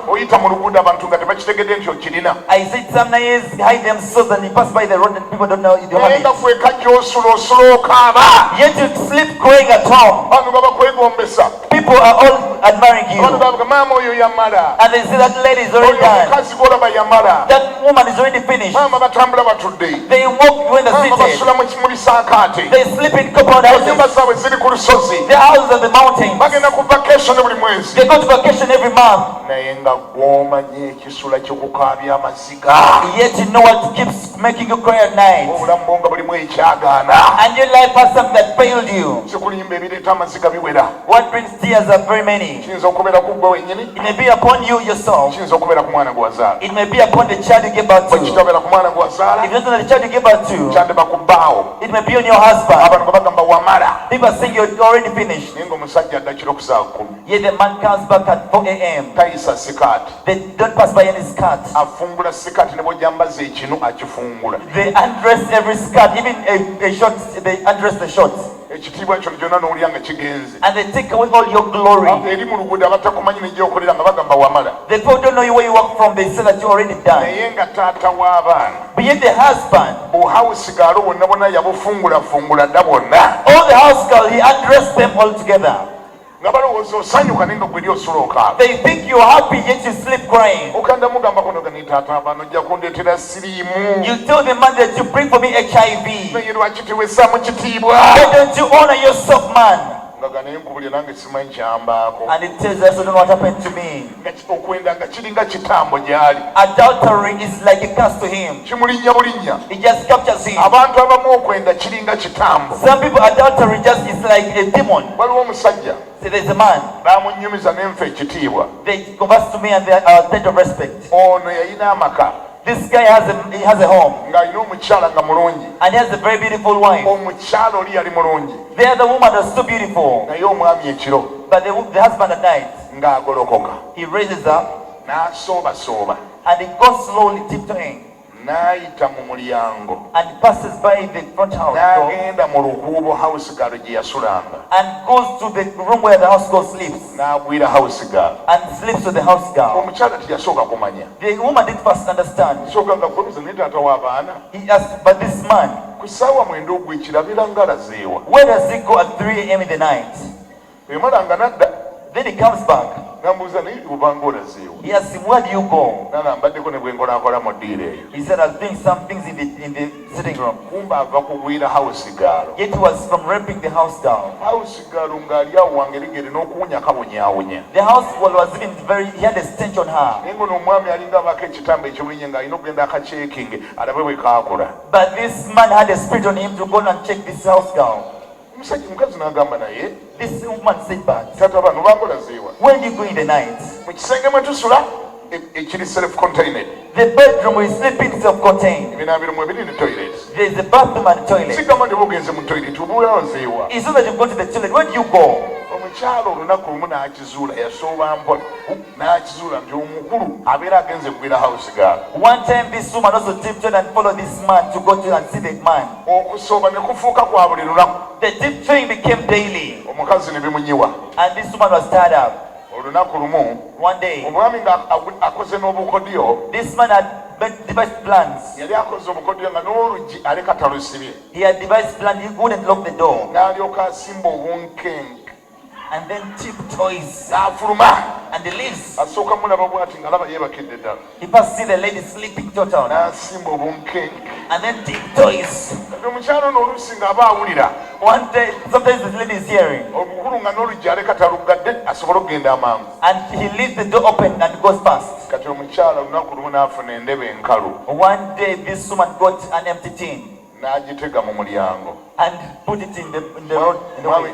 Oyita mu luguudo abantu nga tebakitegedde nti okirina. I said some names hide themselves and you pass by the road and people don't know you don't have it. Nga kweka gy'osula osula okaaba. Yet you sleep crying at home. Abantu babakwegombesa. People are all admiring you. Abantu bavuga maama oyo yamala. And they say that lady is already done. Omukazi gw'olaba yamala. That woman is already finished. Maama batambula batudde. They walk when they're Maama seated. basula mu bisaakaate. They sleep in compound houses. Ennyumba zaabwe ziri ku lusozi. The houses on the mountains. Bagenda ku vacation buli mwezi. They go to vacation every month. Naye nga gw'omanyi ekisula ky'okukaabya amaziga. Yet you know what keeps making you cry at night. Obulamu bwo nga bulimu ekyagaana. And your life has something that failed you. Sikulimba ebireeta amaziga biwera. What brings tears are very many. Kiyinza okubeera ku ggwe wennyini. It may be upon you yourself. Kiyinza okubeera ku mwana gwe wazaala. It may be upon the child you give birth to. Bwe kitabeera ku mwana gwe wazaala. If it's not the child you give birth to, kyandeba ku bbaawo. it may be on your husband. Abantu bagamba wamala. People are saying you're already finished. Naye ng'omusajja adda kiro ku saa 10. Yet the man comes back at 4 a.m. Tayisa sikaati. They don't pass by any skirt. Afungula sikaati ne bw'ojambaza ekinu akifungula. They undress every skirt, even a short, they undress the shorts. Ekitiibwa ekyo gyonna n'owulira nga kigenze. And they take away all your glory. Eri mu luguudo abatakumanyi ne gy'okolera nga bagamba wamala. The people don't know where you walk from, they say that you're already done. Naye nga taata w'abaana. But yet the husband, buhawusi gaalo bwonna bwonna yabufungulafungula dda bwonna. all the house girls, he undressed them all together. Nga balowooza osanyuka naye nga gweri osula okaaba. They think you're happy, yet you sleep crying. Okanda mugamba kuno gani taata abaana ojja kundeetera siriimu. You tell the man that you bring for me HIV. Naye lwaki teweessaamu kitiibwa? Why don't you honor yourself, man? Nga gane nkubulira nange simanyi kyambaako. And it tells us, I don't know what happened to me. Okwenda nga kiringa kitambo gy'ali. Adultery is like a curse to him. Kimulinnya bulinnya. It just captures him. Abantu abamu okwenda kiringa kitambo. Some people, adultery just is like a demon. Waliwo omusajja. See, there's a man. Baamunnyumiza n'enfa ekitiibwa. They converse to me and they are state of respect. Ono yalina amaka. This guy has a home. Ng'alina omukyala nga mulungi. And he has a very beautiful wife. Omukyala oli yali mulungi. The other woman was so beautiful. Naye omwami ekiro. But the husband at night, ng'agolokoka. he raises up. N'asoobasooba. And he goes slowly tiptoeing. N'ayita mu mulyango. And passes by the front house door. N'agenda mu lukuubo house girl gye yasulanga. And goes to the room where the house girl sleeps. N'agwira house girl. And sleeps with the house girl. Omukyala teyasooka kumanya. The woman didn't first understand. Sooka nga kubuuza naye taata w'abaana. He asked, but this man, ku ssaawa 9 ogw'ekirabira ngalazeewa. where does he go at 3 a.m. in the night? Emala nga nadda. Then he comes back. N'ambuuza naye obanga olazeewa. He asks him, where do you go? Nana mbaddeko ne bwe nkolaakola mu ddiiro eyo. He said, I was doing some things in the sitting room. Kumba ava kugwira house girl. Yet he was from raping the house girl. House girl ng'ali awo wangerigere n'okuwunya kabonyaawunya. The house girl was even he had a stench on her. Naye ngono omwami alinga abaako ekitambo ekibulinye ng'alina okugenda akacekinge alabe bwe kaakola. But this man had a spirit on him to go and check this house girl. Mukazi n'agamba naye. This woman said back, taata bano bangolazeewa. where do you go in the night? Mu kisenge mwe tusula ekiri self contained. The bedroom we sleep in self-contained. Ebinaabiro mwe biri ne toilet. There is a bathroom and toilet. Sigamba nti bugenze mu toilet obuulawo zeewa. It's not that you go to the toilet. Where do you go? omukyalo olunaku lumu n'akizuula yasooba mpola n'akizuula nti omukulu abeera agenze kugwira house girl. One time this woman also tiptoed and followed this man to go to and see the man. Okusooba ne kufuuka kwa buli lunaku. The tiptoeing became daily. Omukazi ne bimunyiwa. And this woman was tired up. Olunaku lumu one day omwami nga akoze n'obukodyo. This man had devised plans. Yali akoze obukodyo nga n'oluggi aleka talusibye. He had devised plans. He wouldn't lock the door. N'alyoka asimba obunkenke. And then tiptoes. N'afuluma. And he leaves. Asooka mulaba bw'ati ng'alaba yeebakidde ddala. He first see the lady sleeping total. N'asimba obunkenke. And then tiptoes. Omukyalo n'oluusi ng'aba awulira. One day, sometimes the lady is hearing. Omukulu nga n'oluggi aleka taluggadde asobole okugenda amangu. And he leaves the door open and goes past. Kati omukyala olunaku lumu n'afuna endebe enkalu. One day this woman got an empty tin. N'agitega mu mulyango. And put it in the road.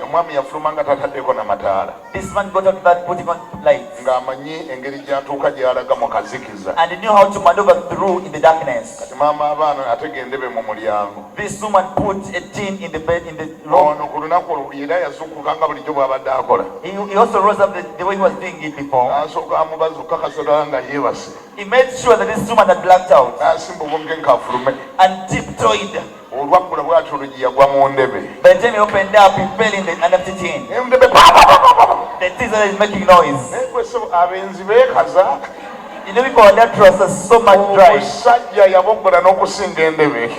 Omwami yafuluma nga tataddeko n'amataala. This man got out without putting on lights. Ng'amanyi engeri gy'atuuka gy'alaga mu kazikiza. And he knew how to maneuver through in the darkness. Kati maama abaana atega endebe mu mulyango. This woman put a tin in the bed in the room. Ono ku lunaku olwo era yazuukuka nga bulijjo bw'abadde akola. He also rose up the way he was doing it before. N'asooka amubaza okukakasa ddala nga yeebase. He made sure that this woman had blacked out. N'asimba obunkenke afulume. And tiptoed. Olwaggula bw'ati oluggi yagwa mu ndebe. By the time he opened up, he fell in the empty tin. Endebe The tin is making noise. Abenzi beekaza. You know, people are that trust so much drive. Omusajja yaboggola n'okusinga endebe.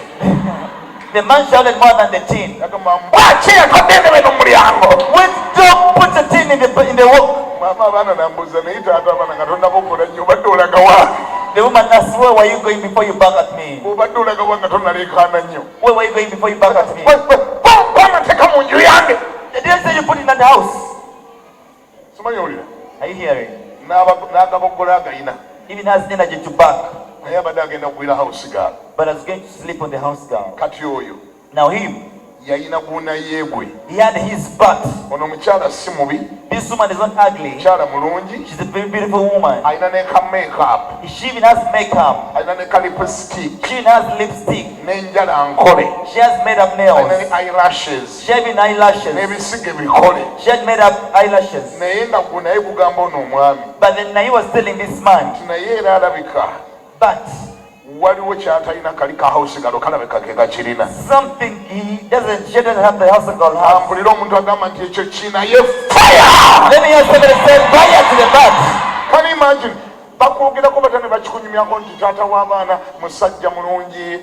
The man shouted more than the tin. Bwaki yakodde endebe n'omulyango? When dog put a tin in the walk. Maama abaana nambuuza naye taata abaana nga tonnaboggola nnyo obadde olaga wa? The woman asked, where were you going before you back at me? Obadde olaga wa nga tonnaleekaana nnyo? Where were you going before you back at me? Bw'amateeka mu nju yange. The day say you put it in the house. Simanyi owulira? Are you hearing? N'agaboggola agayina. Even has energy to back. Naye abadde agenda kugwira house girl. But I was going to sleep on the house girl. Kati oyo Now him, yalina guuna yeegwe. he had his butt. Ono omukyala si mubi. This woman is not ugly. Mukyala mulungi. She's a very beautiful woman. Alina ne ka make-up. She even has makeup. Alina ne ka lipstick. She even has lipstick. N'enjala nkole. She has made up Alina ne nails. eyelashes. She has even eyelashes. N'ebisigo bikole. She had made up eyelashes. Naye nga gwe naye gugamba ono omwami. But then he was telling this man, Naye era alabika. but Waliwo ky'atalina kali ka house girl kalabika ke kakirina. something she doesn't have the house girl has. Mpulira omuntu agamba nti ekyo kinaye fire! Let me hear somebody say fire to the butt. Can you imagine? Bakwogerako batane bakikunyumyako nti taata w'abaana musajja mulungi,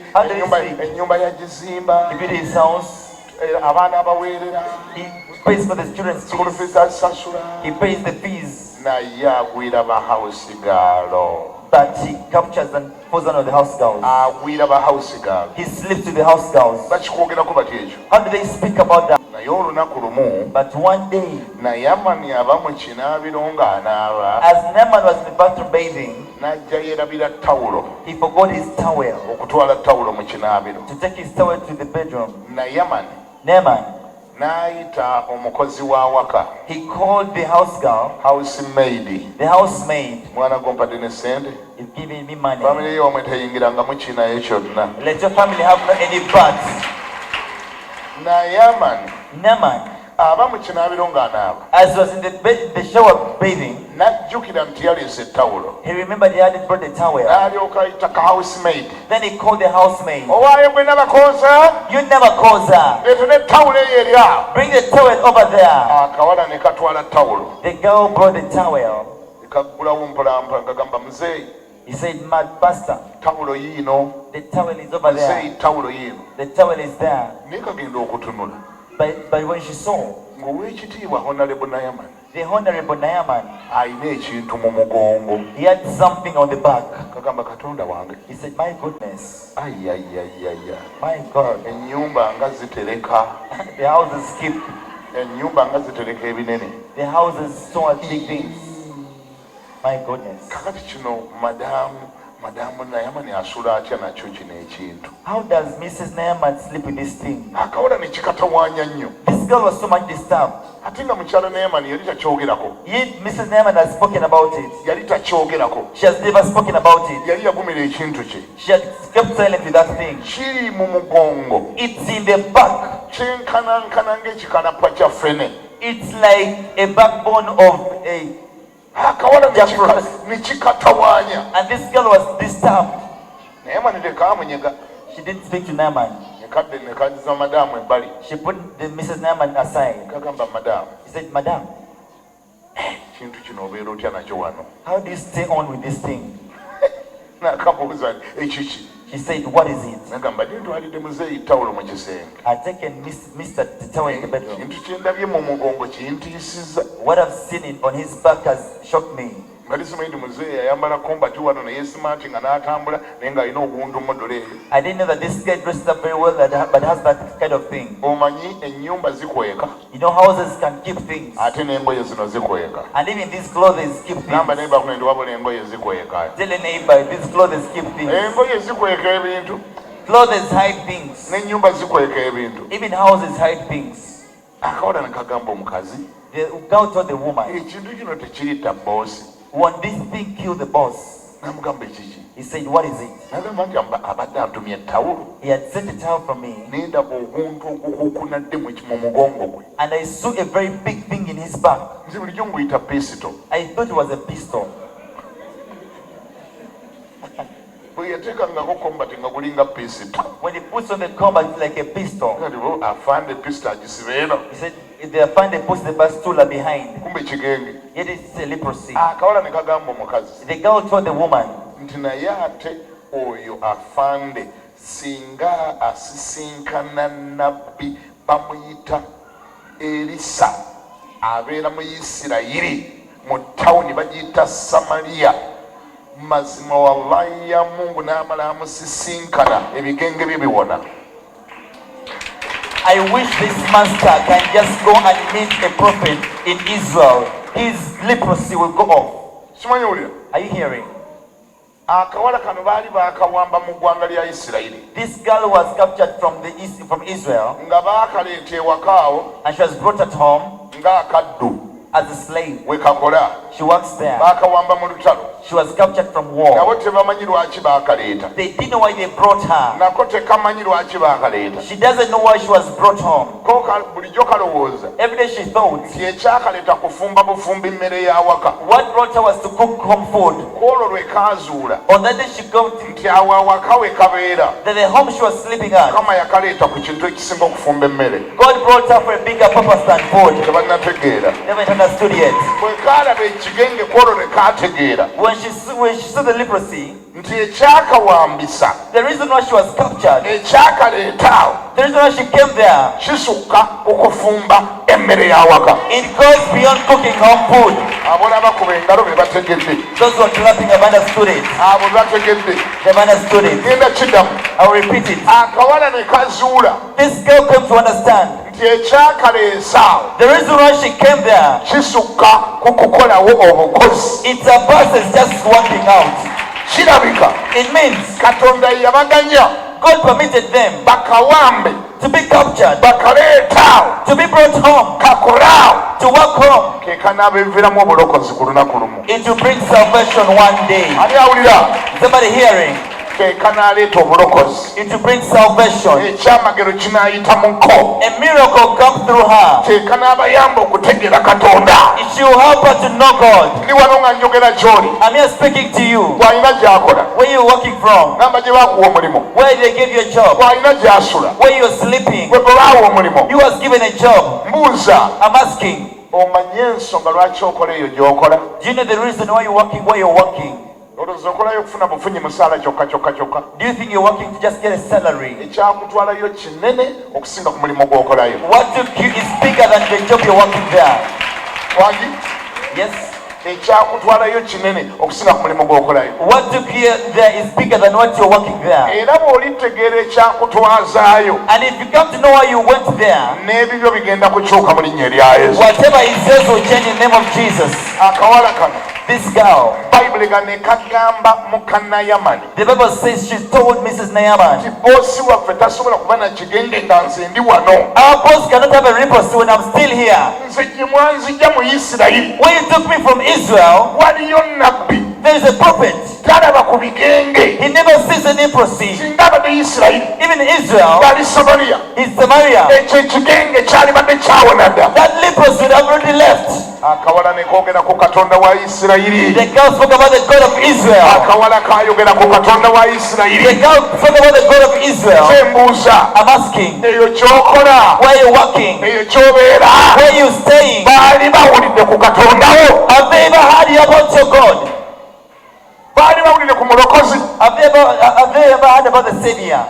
ennyumba yagizimba, He built his house. abaana abaweerera, He pays for the children's school fees. fees asasula. He pays the fees. Naye agwira ba house girl. But he captures and falls under the house girls. Agwira ba house girl. He sleeps with the house girls. Bakikwogerako bati ekyo. How do they speak about that? Naye olunaku lumu, But one day, Nayamani aba mu kinaabiro ng'anaaba, as Naaman was in the bathroom bathing, n'ajja yeerabira tawulo, he forgot his towel. okutwala tawulo mu kinaabiro. To take his towel to the bedroom. Nayamani Naaman, n'ayita omukozi wa waka, he called the house girl, housemaid, the housemaid. mwana gompadde ne sente. He's giving me money. Family y'omwe teyingirangamu kinaye kyonna. Let your family have no any parts. Nayamani Naaman, aba mu kinaabiro ng'anaaba, as he was in the shower bathing, n'ajjukira nti yaleese ettawulo. he remembered he hadn't brought the towel. N'alyoka ayita ka housemaid. Then he called the housemaid. Owaayo gwe nabakooza, You never calls her. leeta n'ettawulo eyo eri awo. Bring the towel over there. Akawala ne katwala ttawulo. The girl brought the towel. Ne kaggulawo mpolampola nga gamba muzeeyi, He said, Mad pastor, ttawulo yiino, the towel is over there. muzeeyi ttawulo yiino. The towel is there. Naye kagenda okutunula. But when she saw, ng'ow'ekitiibwa Honorable Nayamani the honorable Naaman, alina ekintu mu mugongo. he had something on the back. Kagamba Katonda wange. He said, my goodness, Ayayayaya. my God, Ennyumba nga zitereka. the houses keep, Ennyumba nga zitereka ebinene. the houses store big things. My goodness. Kakati kino madamu Nayamani asula atya nakyo kino ekintu. How does Mrs. Naaman sleep with this thing? Akawala ne kikatawaanya nnyo. This girl was so much disturbed. Ate nga mukyala Nayamani yali takyogerako. Yet Mrs. Naaman has spoken about it. Yali takyogerako. She has never spoken about it. Yali yagumira ekintu kye. She had kept silent with that thing. Kiri mu mugongo. It's in the back. Kyenkanankana ng'ekikalapa kya ffene. It's like a backbone of a akawala jackfruit. nekikatawaanya. And this girl was disturbed. Naamani tekamunyega. She didn't speak to Naaman. Nekadde nekaziza madamu ebbali. She put the Mrs. Naaman aside. Kagamba madamu. He said, Madam, kintu kino obeera otya nakyo wano? how do you stay on with this thing? Nakabuuza ekiki. She said, what is it? Nagamba ntwalidde muzeeyi tawulo mu kisenge. I've taken Mr. Tithe in the bedroom. Kintu kyendabye mu mugongo kintiisizza. What I've seen on his back has shocked me. Nga lisimanyi nti muzeeyi yayambala kombati wano naye simaati nga n'atambula naye ng'alina obuwundu modolo eyo. I didn't know that this guy dressed up very well but has that kind of thing. Omanyi ennyumba zikweka. You know, houses can keep things. Ate n'engoye zino zikweka. And even these clothes keep things. Namba neighbor kuno ndi wabula engoye zikweka. Tell a neighbor, these clothes keep things. Engoye zikweka ebintu. Clothes hide things. N'ennyumba zikweka ebintu. Even houses hide things. Akawala ne kagamba omukazi. The girl told the woman, ekintu kino tekiritta boosi. won't this thing kill the boss? Namugamba ekiki. He said, what is it? Nagamba nti abadde antumye ettawulo. He had sent a towel from me. Nendaba oguntu ogukukunadde mu mugongo gwe. And I saw a very big thing in his back. Nze bulijjo nguyita pisito. I thought it was a pistol. Bwe yateekangako kombati nga gulinga pisito. When he puts on the combat, it's like a pistol. Afande pisito agisiba eno. He said, if they find they put the bastula behind. Kumbe kigenge. Yet it's a leprosy. Akawala ne kagamba omukazi. The girl told the woman, nti naye ate oyo afande singa asisinkana nabbi bamuyita Elisa abeera mu Isirayiri mu tawuni bagiyita Samaliya. Mazima wallahi ya Mungu n'amala amusisinkana ebigenge bye biwona. I wish this master can just go and meet a prophet in Israel. His leprosy will go off. Simanyi owulira? Are you hearing? Akawala kano baali baakawamba mu ggwanga lya Isirayiri. This girl was captured from Israel, nga baakaleeta ewaka awo and she was brought at home ng'akaddu as a slave. we kakola. She works there. Baakawamba mu lutalo. She was captured from war. Nabo tebamanyi lwaki baakaleeta. They didn't know why they brought her. Nako tekamanyi lwaki baakaleeta. She doesn't know why she was brought home. Ko bulijjo kalowooza Every day she thought, nti ekyakaleeta kufumba bufumbi mmere y'awaka. what brought her was to cook home food. Kwolwo lwe kaazuula On that day she got nti awo awaka we kabeera that the home she was sleeping at, Mukama yakaleeta ku kintu ekisinga okufumba emmere. God brought her for a bigger purpose than food. Tebannategeera. Never understood yet. bwe kaalaba ekigenge kwolwo ne kaategeera When she saw the leprosy, nti ekyakawambisa the reason why she was captured, ekyakaleeta awo the reason why she came there, kisukka okufumba emmere y'awaka. it goes beyond cooking home food. Abo n'abakuba engalo be bategedde. Those who are clapping have understood it. Abo bategedde. They've understood it. Genda kiddamu. I'll repeat it. Akawala ne kazuula This girl came to understand nti ekyakaleesa awo the reason why she came there, kisukka ku kukolawo obukozi. it's a process just working out. Kirabika It means Katonda yabaganya God permitted them bakawambe to be captured, bakaleeta awo to be brought home, kakolaawo to work home. ke kanaabeeviramu obulokozi ku lunaku lumu. It will bring salvation one day. Ani awulira? Somebody hearing? Ke kanaaleeta obulokozi. It will bring salvation. Ekyamagero kinaayitamuko. A miracle come through her. Ke kanaabayamba okutegeera Katonda. It will help her to know God. Ndi wano nga njogera gy'oli. I'm here speaking to you. Bw'alina gy'akola. Where you working from? Gamba gye baakuwa omulimu. Where they give you a job? Bw'alina gy'asula. Where you're sleeping? Bwe baawa omulimu. You was given a job. Mbuuza. I'm asking. Omanye ensonga lwaki okola eyo gy'okola? Do you know the reason why you're working where you're working? Olowooza okolayo okufuna bufunyi musaala kyokka kyokka kyokka. Do you think you're working to just get a salary? Ekyakutwalayo kinene okusinga ku mulimu gw'okolayo. What took you is bigger than the job you're working there. Wagi? Yes. Ekyakutwalayo kinene okusinga ku mulimu gw'okolayo. What took you there is bigger than what you're working there. Era bw'olitegeera ekyakutwazaayo And if you come to know why you went there, n'ebibyo bigenda kukyuka mu linnya erya Yesu. whatever is yours will change in the name of Jesus. Akawala kano This girl, Bayibuli ne kagamba muka Yamani the Bible says she told Mrs. Naaman, nti boosi waffe tasobola kuba na kigenge nga nze ndi wano. our boss cannot have a leprosy when I'm still here. Nze gye mwanzijja mu Isirayiri When you took me from Israel, waliyo nabbi There is a prophet. talaba ku bigenge. He never sees a leprosy. Singa abadde Isirayiri. Even Israel, Gali Samaria. in Samaria, Ekyo ekigenge kyalibadde kyawona dda. that leprosy would have already left. Akawala ne koogera ku Katonda wa Isirayiri. The girl spoke about the God of Israel. Akawala kaayogera ku Katonda wa The Isirayiri. girl spoke about the God of Israel. Kyembuuza, I'm asking, eyo ky'okola, where are you working? eyo ky'obeera, Where are you staying? baali bawulidde ku Katondawo. Have they ever heard about your God? Baali bawulidde ku mulokozi. Have they ever heard about the Savior?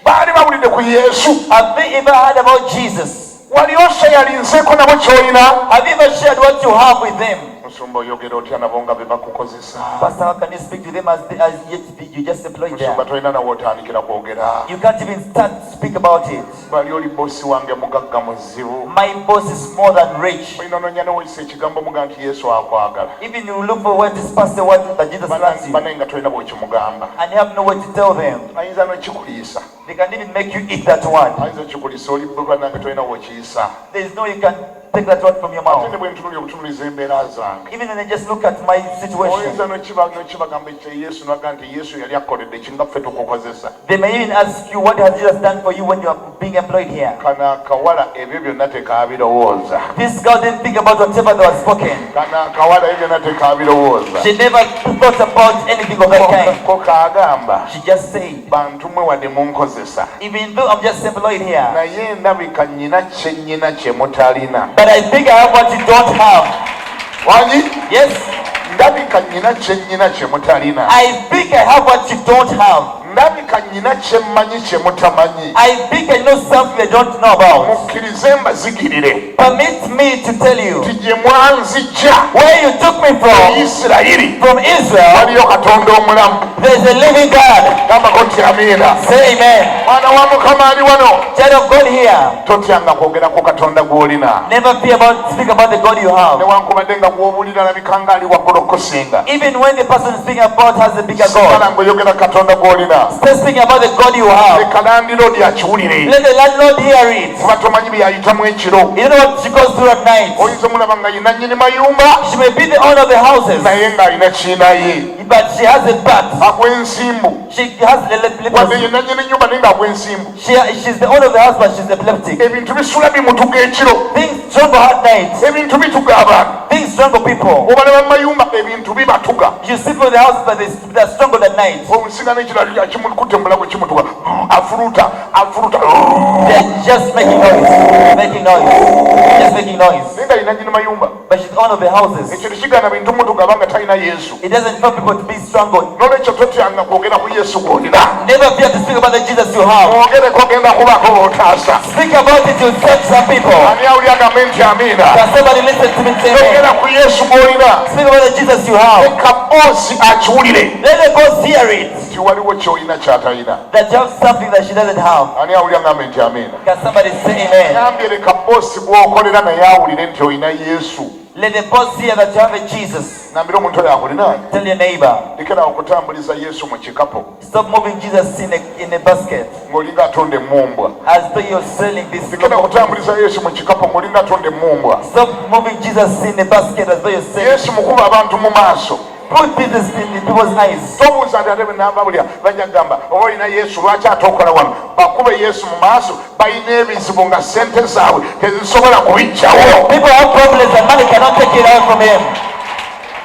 Baali bawulidde ku Yesu. Have they ever heard about Jesus? Wali oseyalinzeeko nabo ky'olina. Have you ever shared what you have with them? Musumba oyogera otya nabo nga be bakukozesa. Pastor, how can you speak to them as yet you just employed Musumba them? tolina nawe otandikira kwogera. You can't even start to speak about it. Bali oli bosi wange mugagga muzibu. My boss is more than rich. Olina onoonya neweyisa ekigambo muga nti Yesu akwagala. Even you look for what this pastor wants that Jesus loves you, Bane nga tolina bw'ekimugamba. and you have no way to tell them. Ayinza n'okikuliisa. They can even make you eat that one. Ayinza okikuliisa oli bwe nange tolina w'okiyisa. There is no you can take that word from your Ate ne mouth. bwe ntunuulira obutunuuliza embeera zange. Even when I just look at my situation, Oyinza n'okibagamba ekya Yesu n'agamba nti Yesu yali akoledde kinga ffe tukukozesa. they may even ask you, what has Jesus done for you when you are being employed here? Kano akawala ebyo byonna tekaabirowooza. This girl didn't think about whatever that was spoken. Kano akawala ebyo byonna tekaabirowooza. She never thought about anything of that kind. Ko kaagamba She just said, bantumwe wadde munkozesa. even though I'm just employed here, Naye ndabika nnyina kye nnyina kye mutalina. but I think I have what you don't have. Wangi? Yes, Ndabika nnyina kye nnyina kye mutalina. I think I have what you don't have. Ndabika nnyina kye mmanyi kye mutamanyi. I think I know something I don't know about. Mukkirize mbazigirire. Permit me to tell you, Nti gye mwanzijja where you took me from Isirayiri Israel, waliyo Katonda omulamu. there's a living God. Gambako nti amiina. Say amen. Mwana wa Mukama ali wano. Child of God here, Totyanga kwogera ku Katonda gw'olina. never speak about the God you have. Newankubadde nga gw'obuulira alabika ng'ali waggulu okusinga. Even when the person speaking about has a bigger Sigala God, ng'oyogera Katonda gw'olina. still speaking about the God you have. Leka landiroodi akiwulire. Let the landlord hear it. Kuba tomanyi by'ayitamu ekiro. You don't know what she goes through at night. Oyinza omulaba nga yina nnyini mayumba She may be the owner of the houses, naye ng'alina kiina ye. but she has a bat. Agw'ensimbu. She has a Wadde leprosy. yenna nnyini nnyumba naye ng'agw'ensimbu. She's the owner of the house, but she's epileptic. Ebintu bisula bimutuga ekiro. Things struggle at night. Ebintu bituga abantu. Things struggle people. Obalaba mu mayumba ebintu bibatuga. You see people in the houses, but they're struggled at night. Omusinga n'ekirala kimukutte mu bulago kimutuga. Afuluta. They're just making noise. Just making noise. Naye nga yina nnyini mayumba. But she's the owner of the houses. Ekyo tekigaana bintu mutuga abanga talina Yesu. It doesn't help people to be struggled. N'olwekyo totyanga kwogera ku Yesu gw'olina. Never fear to speak about the Jesus you have. Ogereko ogenda kubaako b'otaasa. Speak about it, you'll save some people. Ani awuli agambe nti amiina. Can somebody listen to me and say amen? Ogera ku Yesu gw'olina. Speak about the Jesus you have. Leka boosi akiwulire. Let the boss hear it. Nti waliwo ky'olina ky'atalina. That you have something that she doesn't have. Ani awuli agambe nti amiina. Can somebody say amen? Yambye leka boosi gw'okolera naye awulire nti olina Yesu. Let the boss hear that you have a Jesus. Nambira omuntu oyo akulina. Tell your neighbor. Lekera okutambuliza Yesu mu kikapo. Stop moving Jesus in a basket. Ng'olinga atunda emmumbwa. As though you're selling this. Lekera okutambuliza Yesu mu kikapo ng'olinga atunda emmumbwa. Stop moving Jesus in a basket as though you're selling. Yesu mukuba abantu mu maaso. Put this in people's eyes. Tobuuza nti ate bennababulya bajja kugamba oba olina Yesu lwaki ate okola wano. Bakube Yesu mu maaso balina ebizibu nga ssente zaabwe tezisobola kubiggyawo. People have problems and money cannot take it out from him.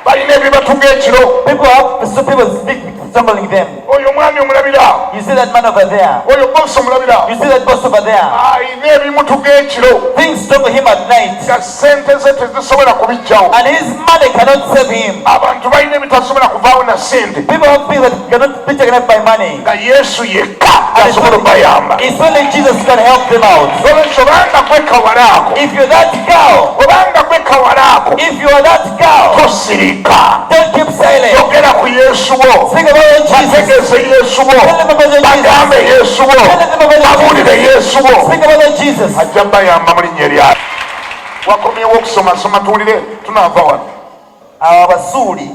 Balina ebibatuga ekiro. People speak stumbling them. Oyo omwami omulabira. You see that man over there. Oyo bosi omulabira. You see that boss over there. Alina ebimutuga ekiro. Things struggle him at night. Nga ssente ze tezisobola kubiggyawo. And his money cannot save him. Abantu balina ebitasobola kuvaawo na ssente. People have things that cannot be taken up by money. Nga Yesu yekka asobola okubayamba. It's only Jesus can help them out. Olwekyo obanga gwe kawalaako. If you're that girl, Obanga gwe kawalaako. if you are that girl, Tosirika. don't keep silent. Yogera ku Yesu wo. Speak about your Jesus. Bategeeze Yesu wo. Tell them about your Jesus. Bagambe Yesu wo. Babuulire Yesu wo. Speak about your Jesus. Ajja bayamba mu linnya erya. Wakomyewo okusomasoma tuwulire tunaava wano. Abo abasuuli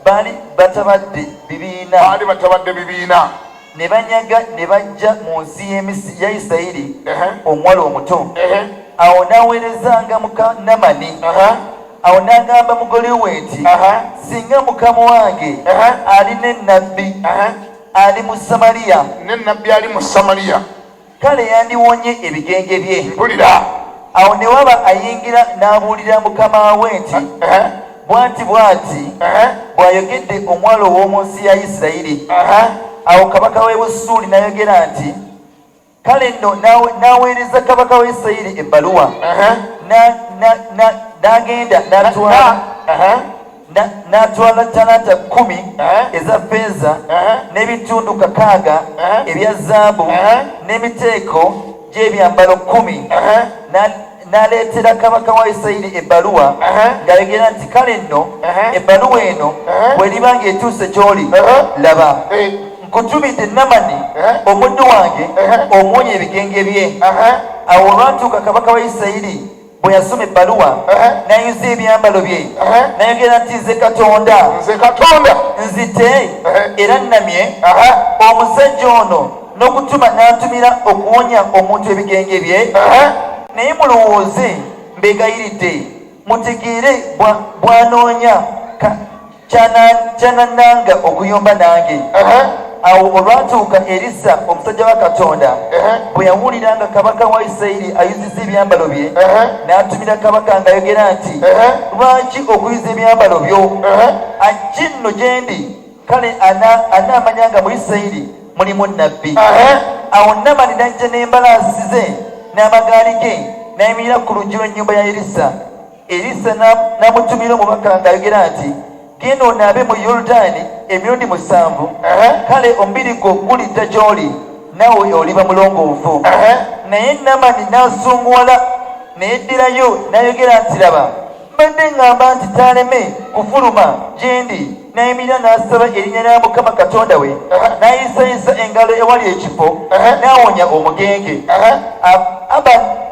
baali batabadde bibiina baali batabadde bibiina ne banyaga ne bajja mu nsi ya Isirayiri omuwala omuto. Awo n'aweerezanga muka Namani awo n'agamba mugole we nti singa mukama wange alina ennabbi ali mu Samaliya n'ennabbi ali mu Samaliya kale yandiwonye ebigenge bye. mpulira awo ne waba ayingira n'abuulira mukama we nti bw'ati bw'ayogedde omwalo ow'omu nsi ya Isirayiri. awo kabaka w'e Busuuli n'ayogera nti kale nno n'aweereza kabaka wa Isirayiri ebbaluwa n'agenda n'atwala talanta 10 eza ffeeza n'ebitundu 6 ebya zaabu n'emiteeko gy'ebyambalo 10 n'aleetera kabaka wa Isirayiri ebbaluwa ng'ayogera nti kale nno ebbaluwa eno bw'eriba ng'etuuse gy'oli laba nkutumidde Namani omuddu wange omuwonye ebigenge bye. awo olwatuuka kabaka wa Isirayiri bwe yasoma ebbaluwa n'ayuza ebyambalo bye n'ayogera nti nze Katonda nzite era nnamye omusajja ono n'okutuma n'antumira okuwonya omuntu ebigenge bye. naye mulowooze mbeegayiridde mutegeere bw'anoonya kyanannanga okuyomba nange. awo olwatuuka Erisa omusajja wa Katonda bwe yawulira nga kabaka wa Isirayiri ayuzizza ebyambalo bye n'atumira kabaka ng'ayogera nti lwaki okuyuza ebyambalo byo? ajje nno gye ndi kale anaamanya nga mu Isirayiri mulimu nnabbi. awo Namani n'ajja n'embalaasi ze n'amagaali ge n'ayimirira ku luggi lw'ennyumba ya Erisa. Erisa n'amutumira omubaka ng'ayogera nti genda onaabe mu Yoludaani emirundi 7 kale omubiri gwo gulidda gy'oli naawe oliba mulongoofu. naye Namani n'asunguwala n'eddirayo n'ayogera nti laba mbadde ŋŋamba nti taaleme kufuluma gye ndi. n'ayimirira n'asaba erinnya lya Mukama Katonda we n'ayisayisa engalo ewali ekifo n'awonya omugenge.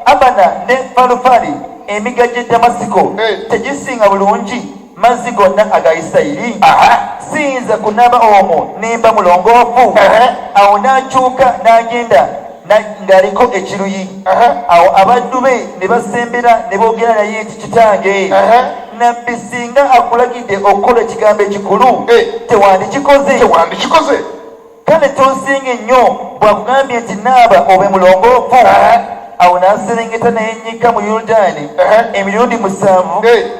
Abana ne Falufali emiga gy'e Damasiko tegisinga bulungi mazzi gonna aga Isirayiri? siyinza kunaaba omwo nemba mulongoofu? awo n'akyuka n'agenda ng'aliko ekiruyi. awo abaddu be ne basembera ne boogera naye nti kitange nabbi singa akulagidde okukola ekigambo ekikulu tewandikikoze? kale tonsinga ennyo bw'akugambye nti naaba obe mulongoofu? awo n'aserengeta n'ennyika mu Yoludaani emirundi 7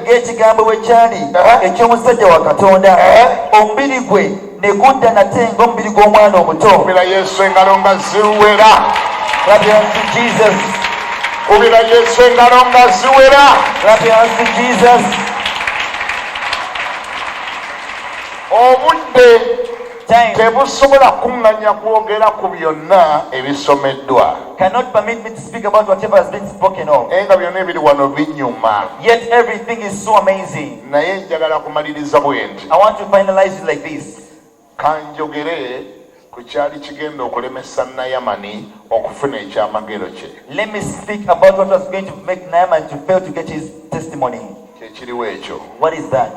ng'ekigambo bwe kyali eky'omusajja wa Katonda. omubiri gwe ne gudda nate ng'omubiri gw'omwana omuto. kubira Yesu engalo nga ziwera. Clap your hands to Jesus. kubira Yesu engalo nga ziwera. Clap your hands to Jesus. obudde tebusobola kuŋŋanya kwogera ku byonna ebisomeddwa. Cannot permit me to speak about whatever has been spoken of. nga byonna ebiri wano binyuma. Yet everything is so amazing. naye njagala kumaliriza bwe nti I want to finalize it like this. kanjogere ku kyali kigenda okulemesa Nayamani okufuna ekyamagero kye. Let me speak about what was going to make Naaman to fail to get his testimony. kyekiriwo ekyo. What is that?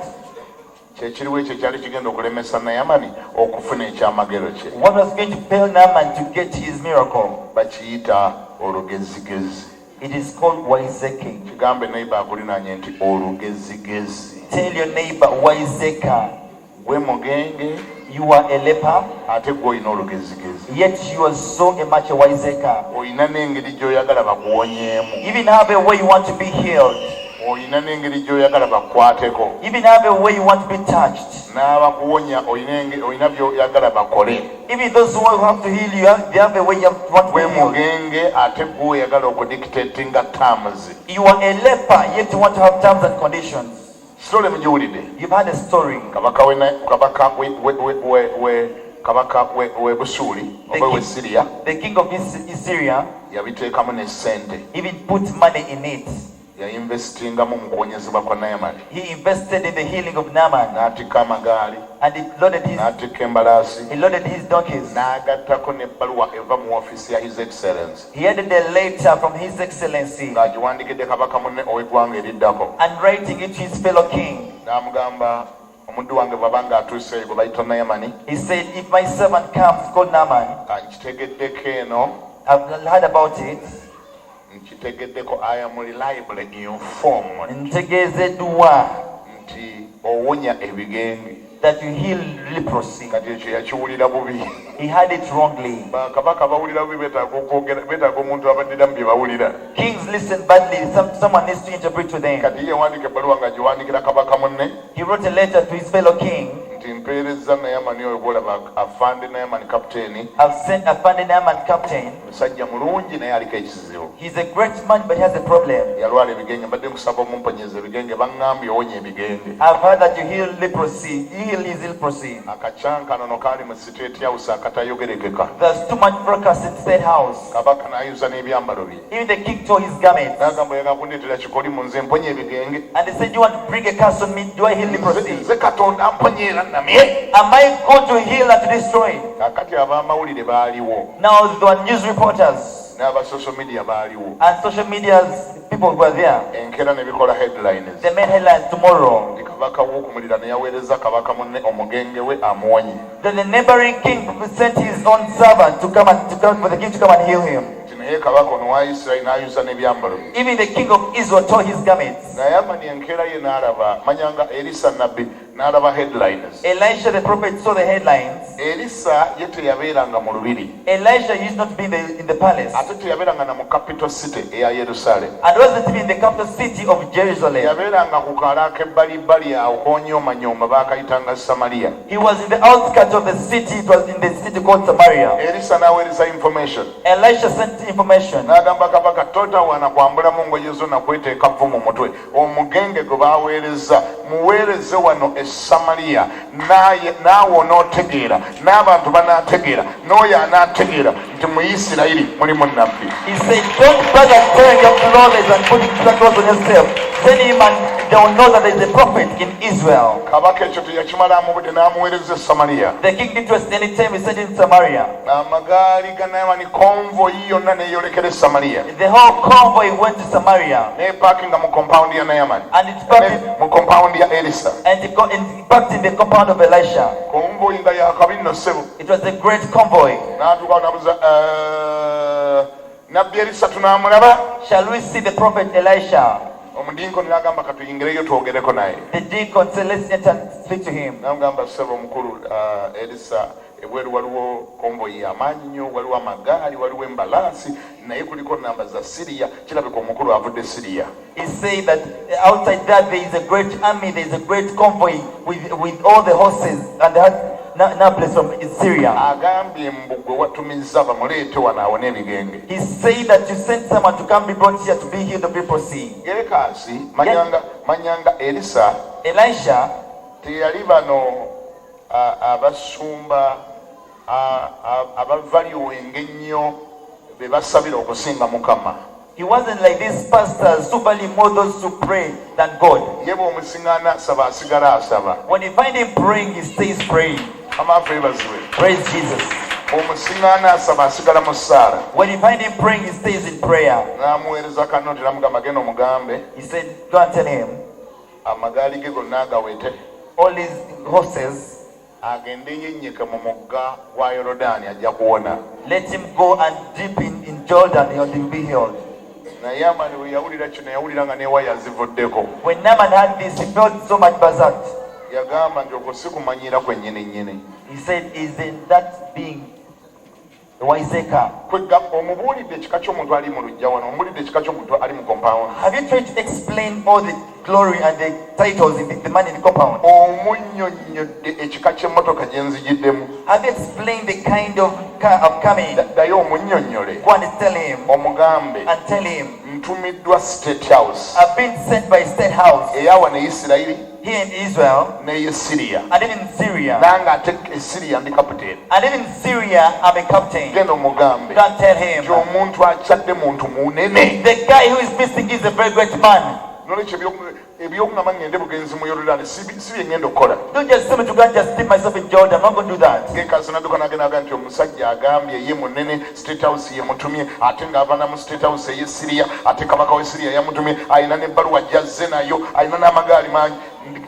kyekiriwo ekyo kyali kigenda okulemesa Nayamani okufuna ekyamagero kye. What was going to fail Naaman to get his miracle? bakiyita olugezigezi. It is called Waizeka. kigambe neighbor akulinaanye nti olugezigezi. Tell your neighbor, Waizeka. gwe mugenge You are a leper, ate gwe olina olugezigezi. yet you are so much a Waizeka. olina n'engeri gy'oyagala bakuwonyeemu. Even have a way you want to be healed. olina n'engeri gy'oyagala bakwateko. Even have a way you want to be touched. n'abakuwonya olina by'oyagala bakole. Even those who have to heal you, they have a way you want to gwe be healed. mugenge ate gwe oyagala okudictatinga terms. You are a leper, yet you want to have terms and conditions. Story mugiwulidde. You've had a story. kabaka we Busuuli oba we Syria The king of Syria yabiteekamu ne ssente. even put money in it. yayinvestingamu mu kuwonyezebwa kwa Nayamani. He invested in the healing of Naaman, n'atikka amagaali, and he loaded n'atikka embalaasi, his donkeys. n'agattako n'ebbaluwa eva mu ofiisi ya His Excellency. He added a letter from His Excellency ng'agiwandiikidde kabaka munne ow'eggwanga eriddako. and writing it to his fellow king. n'amugamba omuddu wange bw'aba ng'atuuseeyo gwe bayita Nayamani, He said, if my servant comes called Naaman, nkitegeddeko eno I've heard about it, Nkitegeddeko I am reliably informed ntegeezeddwa nti owonya ebigenge that you heal leprosy. kati ekyo yakiwulira bubi. He had it wrongly. Bakabaka bawulira bubi beetaaga omuntu abaddiramu bye bawulira. Kings listen badly. Someone needs to interpret to them. Kati ye wandiika ebbaluwa nga giwandiikira kabaka munne. He wrote a letter to his fellow king. Nti mpeereza Nayamani oyo gwolaba afande Nayamani kapiteeni. I've sent a funding Naaman captain. Musajja mulungi naye aliko ekizibu. He's a great man, but he has a problem. Yalwala ebigenge mbadde musaba omumponyeza ebigenge baŋŋambye owonya ebigenge. I've heard that you heal leprosy. You heal his leprosy. Akacyankanono kaali mu State House akatayogerekeka. There's too much fracas in State House. Kabaka n'ayuza n'ebyambalo bye. Even the king tore his garments. N'agamba oyagala kundeetera kikoli mu nze mponya ebigenge. And they said, you want to bring a curse on me? Do I heal leprosy? Nze Katonda amponyeera nnamye. Am I going to heal and to destroy? Kakati ab'amawulire baaliwo. Now there were news reporters n'aba social media baaliwo. and social media's people were there. Enkera ne bikola headlines. They made headlines tomorrow. Kabaka w'okumulira ne yaweereza kabaka munne omugenge we amuwonye. Then the neighboring king sent his own servant to come for the king to come and heal him. Naye kabaka ono wa Isirayiri n'ayuza n'ebyambalo bye. Even the king of Israel tore his garments. Naye amani enkeera ye n'alaba manyanga Elisa nabbi n'alaba headlines. Elisha the prophet saw the headlines. Elisa ye teyabeeranga mu lubiri. Elisha used not to be in the palace. Ate teyabeeranga na mu capital city eya Yerusaalemi. And wasn't to be in the capital city of Jerusalem. Yabeeranga ku kaala ak'ebbalibbali awo koonyoomanyoma baakayitanga Samariya. He was in the outskirts of the city. It was in the city called Samaria. Elisa n'aweereza information. Elisha sent information. N'agamba kabaka totawaana kwambulamu ngoye zo na kweteeka vvu mu mutwe. Omugenge gwe baaweereza muweereze wano e Samariya naawe onootegeera n'abantu banaategeera n'oyo anaategeera nti mu Isirayiri mulimu nnabbi. He said, don't bother tearing your clothes and putting the clothes on yourself. Send him and they will know that there is a prophet in Israel. Kabaka ekyo teyakimalamu budde n'amuweereza e Samariya. The king didn't waste any time. He sent him to Samaria. Amagaali ga Naamani konvoy yonna n'eyolekera e Samariya. The whole convoy went to Samaria. N'epaakinga mu compound ya Naamani. And it parked mu compound ya Elisa. and it parked in the compound of Elisha. Konvoy nga yakabi nno ssebo. It was a great convoy. N'atuuka n'abuuza nabbi Elisa tunaamulaba? Shall we see the prophet Elisha? Omudinkoni n'agamba katuyingireyo twogereko naye. The deacon said, let's enter and speak to him. N'amugamba ssebo omukulu Elisa ebweru waliwo konvoyi y'amaanyi nnyo, waliwo amagaali, waliwo embalaasi, naye kuliko namba za Siriya, kirabika omukulu avudde Siriya. He said that outside that there is a great army, there is a great convoy with all the horses and now place from Syria. Agambye mbu gwe watumizza bamuleete wano awone ebigenge. He said that you sent someone to come be brought here to be healed of leprosy. Gerekaasi manyanga Elisa Elisha teyali bano abasumba abavaliwenga ennyo be basabira okusinga Mukama. He wasn't like these pastors who value more those who pray than God. Ye bw'omusiŋŋaana asaba asigala asaba. When you find him praying, he stays praying. Amaafa ebaziwe. Praise Jesus. Omusiŋŋaana asaba asigala mu ssaala. When you find him praying, he stays in prayer. N'amuweereza kanoti n'amugamba genda omugambe. He said, go and tell him Amagaali ge gonna agawete. all his horses, Agende yennyike mu mugga gwa Yorodaani ajja kuwona. let him go and dip in Jordan and he will be healed. Naye Amani bwe yawulira kino yawulira nga n'ewaya zivuddeko. When Naaman had this, he felt so much berserked. Yagamba nti okwo si kumanyiira kwennyini. He said, is in that being the wiseacre? Omubuulidde ekika ky'omuntu ali mu luggya wano, omubuulidde ekika ky'omuntu ali mu compound. Have you tried to explain all the glory and the titles in the man in the compound? Omunnyonnyodde ekika ky'emmotoka gye nzigiddemu. Have you explained the kind of car I'm coming? Ddayo omunnyonnyole. Go and tell him Omugambe and tell him ntumiddwa State House. I've been sent by State House Eyawa ne Isirayiri here in Israel n'eye Siriya. and even in Syria. Nange ate e Siriya ndi kapiteeni. And even in Syria, I'm a captain. Genda omugambe Go and tell him nti omuntu akyadde muntu munene. the guy who is missing is a very great man. Nolwekyo ebyokungamba ngende bugenzi mu Yorodaani si bye ngenda okukola. Don't just tell me to go and just dip myself in Jordan. I'm not going to do that. Gekasi nadduka n'agenda agamba nti omusajja agambye ye munene State House ye mutumye ate ng'ava mu State House eye Siriya ate kabaka w'e Siriya yamutumye ayina n'ebbaluwa gy'azze nayo ayina n'amagaali mangi.